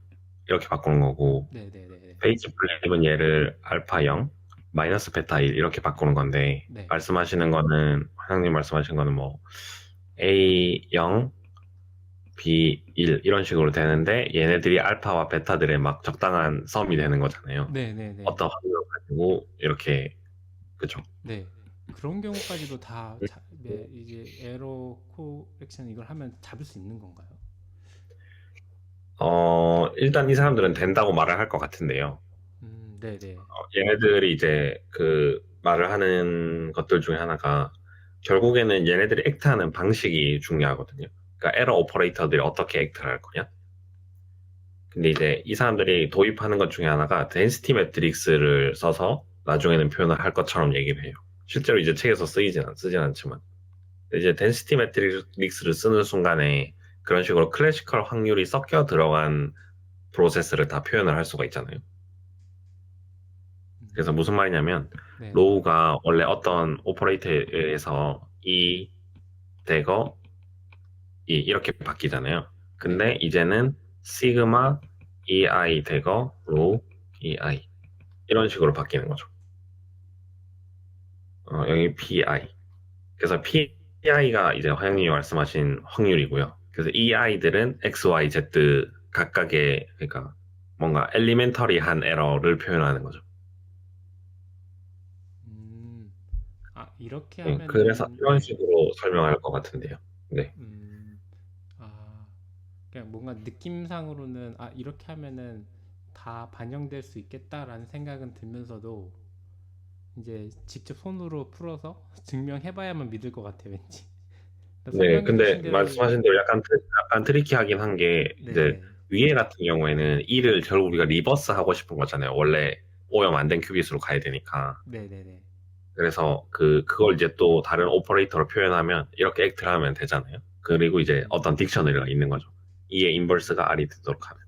Speaker 1: 이렇게 바꾸는 거고
Speaker 2: 네네네네
Speaker 1: 페이지 플립은 얘를 알파 0, 마이너스 베타 1 이렇게 바꾸는 건데
Speaker 2: 네.
Speaker 1: 말씀하시는 거는 화장님 말씀하신 거는 뭐 A 0, B 1 이런 식으로 되는데 얘네들이 알파와 베타들의 막 적당한 썸이 되는 거잖아요.
Speaker 2: 네네네
Speaker 1: 어떤 확률을 가지고 이렇게 그죠?
Speaker 2: 네. 그런 경우까지도 다 이제 에러 코렉션 이걸 하면 잡을 수 있는 건가요?
Speaker 1: 일단 이 사람들은 된다고 말을 할 것 같은데요.
Speaker 2: 네네
Speaker 1: 얘네들이 이제 그 말을 하는 것들 중에 하나가 결국에는 얘네들이 액트하는 방식이 중요하거든요. 그러니까 에러 오퍼레이터들이 어떻게 액트를 할 거냐. 근데 이제 이 사람들이 도입하는 것 중에 하나가 덴시티 매트릭스를 써서 나중에는 표현을 할 것처럼 얘기를 해요. 실제로 이제 책에서 쓰진 않지만. 이제 덴시티 매트릭스를 쓰는 순간에 그런 식으로 클래시컬 확률이 섞여 들어간 프로세스를 다 표현을 할 수가 있잖아요. 그래서 무슨 말이냐면
Speaker 2: 네네
Speaker 1: 로우가 원래 어떤 오퍼레이터에서 E 대거 E 이렇게 바뀌잖아요.
Speaker 2: 네
Speaker 1: 근데 이제는 시그마 EI 대거 로우 EI 이런 식으로 바뀌는 거죠. 여기 PI. 그래서 PI가 이제 화영님이 말씀하신 확률이고요. 그래서 EI들은 X, Y, Z 각각의 그러니까 뭔가 엘리멘터리한 에러를 표현하는 거죠.
Speaker 2: 음, 이렇게
Speaker 1: 그래서
Speaker 2: 하면은
Speaker 1: 이런 식으로 설명할 것 같은데요. 네.
Speaker 2: 음, 아, 그냥 뭔가 느낌상으로는 이렇게 하면은 다 반영될 수 있겠다라는 생각은 들면서도 이제 직접 손으로 풀어서 증명해봐야만 믿을 것 같아요, 왠지. 그러니까
Speaker 1: 네,
Speaker 2: 설명해
Speaker 1: 근데
Speaker 2: 주신 대로
Speaker 1: 말씀하신 대로 약간 트리키하긴 한 게 이제
Speaker 2: 네네
Speaker 1: 위에 같은 경우에는 이를 결국 우리가 리버스 하고 싶은 거잖아요. 원래 오염 안 된 큐빗으로 가야 되니까.
Speaker 2: 네네네
Speaker 1: 그래서 그걸 이제 또 다른 오퍼레이터로 표현하면 이렇게 액트를 하면 되잖아요. 그리고 이제 어떤 딕셔너리가 있는 거죠. 이의 인버스가 R이 되도록 하면.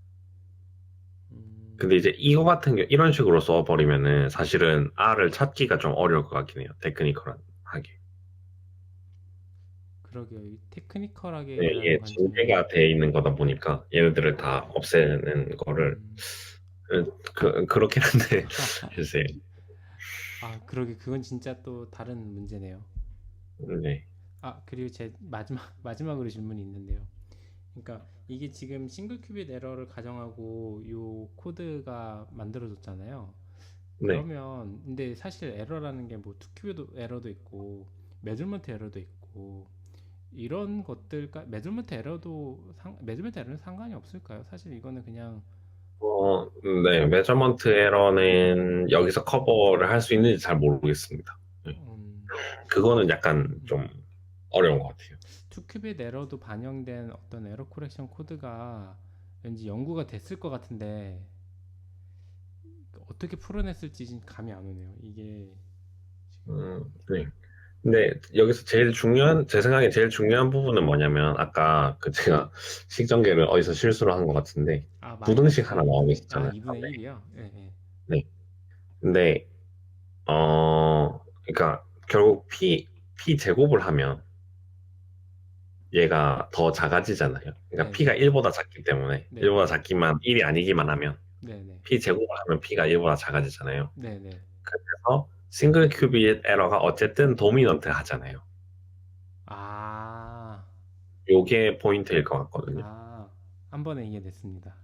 Speaker 1: 근데
Speaker 2: 음,
Speaker 1: 이제 이거 같은 경우 이런 식으로 써버리면은 사실은 R을 찾기가 좀 어려울 것 같긴 해요. 테크니컬하게.
Speaker 2: 그러게요. 이
Speaker 1: 네,
Speaker 2: 테크니컬하게라는
Speaker 1: 이게
Speaker 2: 관점에서
Speaker 1: 전제가 돼 있는 거다 보니까 얘네들을 다 없애는 거를
Speaker 2: 음,
Speaker 1: 그렇긴 한데 글쎄.
Speaker 2: 그러게 그건 진짜 또 다른 문제네요.
Speaker 1: 네.
Speaker 2: 그리고 제 마지막으로 질문이 있는데요. 그러니까 이게 지금 싱글 큐빗 에러를 가정하고 요 코드가 만들어졌잖아요.
Speaker 1: 네.
Speaker 2: 그러면 근데 사실 에러라는 게 뭐 투큐빗 에러도 있고 메저먼트 에러도 있고 이런 것들까 메저먼트 에러는 상관이 없을까요? 사실 이거는 그냥
Speaker 1: 네. 메저먼트 에러는 여기서 커버를 할 수 있는지 잘 모르겠습니다. 네.
Speaker 2: 음,
Speaker 1: 그거는 약간 좀 어려운 것 같아요.
Speaker 2: 투큐빗 에러도 반영된 어떤 에러 코렉션 코드가 왠지 연구가 됐을 것 같은데 어떻게 풀어냈을지 지금 감이 안 오네요. 이게 지금
Speaker 1: 네. 근데 여기서 제 생각에 제일 중요한 부분은 뭐냐면, 아까 제가 식전개를 어디서 실수로 한 것 같은데, 부등식
Speaker 2: 마이너스
Speaker 1: 하나 나오고 있었잖아요.
Speaker 2: 2분의 1이요? 예, 예.
Speaker 1: 네. 근데, 그러니까 결국 P 제곱을 하면, 얘가 더 작아지잖아요. 그러니까
Speaker 2: 네네.
Speaker 1: P가 1보다 작기 때문에
Speaker 2: 네네.
Speaker 1: 1보다 작기만 1이 아니기만 하면
Speaker 2: 네네.
Speaker 1: P 제곱을 하면 P가 1보다 작아지잖아요.
Speaker 2: 네네.
Speaker 1: 그래서 싱글 큐빗 에러가 어쨌든 도미넌트 하잖아요.
Speaker 2: 아,
Speaker 1: 요게 포인트일 것 같거든요.
Speaker 2: 아, 한 번에 이해됐습니다.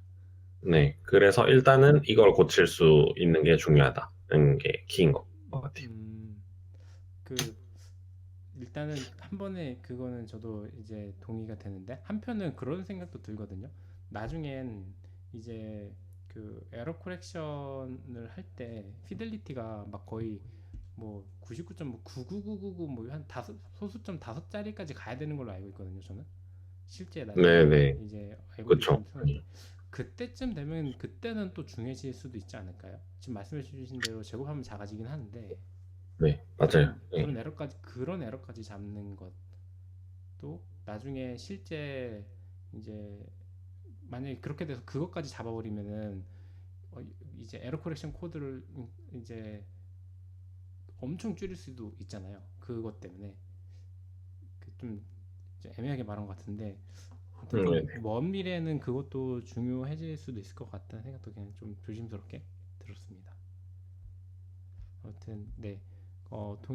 Speaker 1: 네. 그래서 일단은 이걸 고칠 수 있는 게 중요하다는 게 키인 것 같아요.
Speaker 2: 음, 그 일단은 한 번에 그거는 저도 이제 동의가 되는데 한편은 그런 생각도 들거든요. 나중엔 이제 그 에러 코렉션을 할 때 피델리티가 막 거의 뭐 99.999999 뭐 한 다섯 소수점 다섯 자리까지 가야 되는 걸로 알고 있거든요. 저는 실제 나중에
Speaker 1: 네네.
Speaker 2: 이제
Speaker 1: 그쵸.
Speaker 2: 알고리즘 세울 때 그때쯤 되면 그때는 또 중요해질 수도 있지 않을까요? 지금 말씀해 주신 대로 제곱하면 작아지긴 하는데
Speaker 1: 네, 맞아요.
Speaker 2: 그런
Speaker 1: 네.
Speaker 2: 그런 에러까지 잡는 것도 나중에 실제 이제 만약에 그렇게 돼서 그것까지 잡아버리면은 어, 이제 에러 코렉션 코드를 이제 엄청 줄일 수도 있잖아요. 그것 때문에 좀 애매하게 말한 것 같은데 아무튼 좀
Speaker 1: 네네.
Speaker 2: 먼 미래에는 그것도 중요해질 수도 있을 것 같다는 생각도 그냥 좀 조심스럽게 들었습니다. 아무튼 네,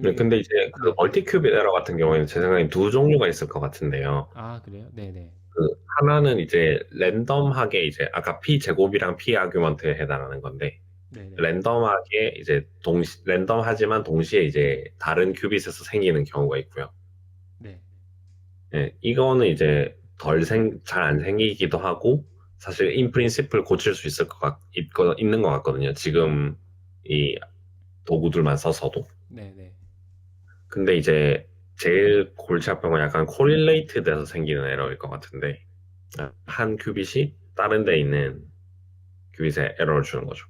Speaker 1: 네,
Speaker 2: 동의.
Speaker 1: 근데 이제 그
Speaker 2: 네,
Speaker 1: 멀티큐빗 에러 같은 경우에는 제 생각에 두 종류가 있을 것 같은데요.
Speaker 2: 아 그래요? 네네.
Speaker 1: 그 하나는 이제 랜덤하게 이제 아까 P 제곱이랑 P 아규먼트에 해당하는 건데
Speaker 2: 네네.
Speaker 1: 랜덤하게 이제 랜덤하지만 동시에 이제 다른 큐빗에서 생기는 경우가 있고요.
Speaker 2: 네.
Speaker 1: 예, 이거는 이제 잘 안 생기기도 하고 사실 인 프린시플 고칠 수 있는 것 같거든요. 지금 이 도구들만 써서도.
Speaker 2: 네네.
Speaker 1: 근데 이제 제일 골치 아픈 건 약간 코릴레이트 돼서 생기는 에러일 것 같은데 한 큐빗이 다른 데 있는 큐빗에 에러를 주는 거죠.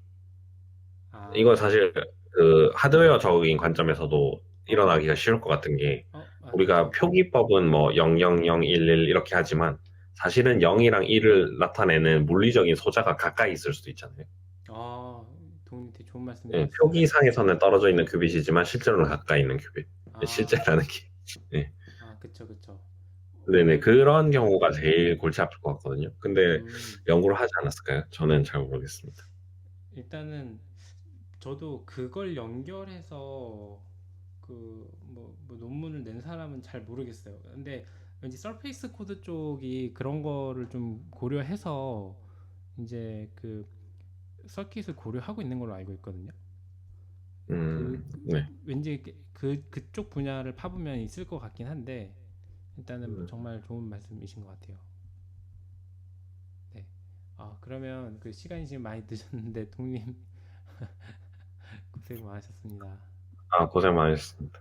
Speaker 1: 이거
Speaker 2: 아,
Speaker 1: 사실 그 하드웨어적인 관점에서도 일어나기가
Speaker 2: 맞아요.
Speaker 1: 쉬울 것 같은 게 우리가
Speaker 2: 그쵸.
Speaker 1: 표기법은 뭐 00011 이렇게 하지만 사실은 0이랑 1을 나타내는 물리적인 소자가 가까이 있을 수도 있잖아요.
Speaker 2: 아, 동님 되게 좋은 말씀
Speaker 1: 예,
Speaker 2: 해주셨어요.
Speaker 1: 표기상에서는 떨어져 있는 큐빗이지만 실제로는 가까이 있는 큐빗.
Speaker 2: 아,
Speaker 1: 실제라는 게. 예.
Speaker 2: 그쵸, 그쵸.
Speaker 1: 네네,
Speaker 2: 그,
Speaker 1: 그런 경우가 제일 골치 아플 것 같거든요. 근데
Speaker 2: 음,
Speaker 1: 연구를 하지 않았을까요? 저는 잘 모르겠습니다.
Speaker 2: 일단은 저도 그걸 연결해서 뭐 논문을 낸 사람은 잘 모르겠어요. 근데 왠지 서페이스 코드 쪽이 그런 거를 좀 고려해서 이제 그 서킷을 고려하고 있는 걸로 알고 있거든요.
Speaker 1: 네.
Speaker 2: 왠지 그쪽 분야를 파보면 있을 것 같긴 한데 일단은
Speaker 1: 음,
Speaker 2: 정말 좋은 말씀이신 것 같아요. 네. 그러면 그 시간이 지금 많이 늦었는데 동님 고생 많으셨습니다.
Speaker 1: 아, 고생 많으셨습니다.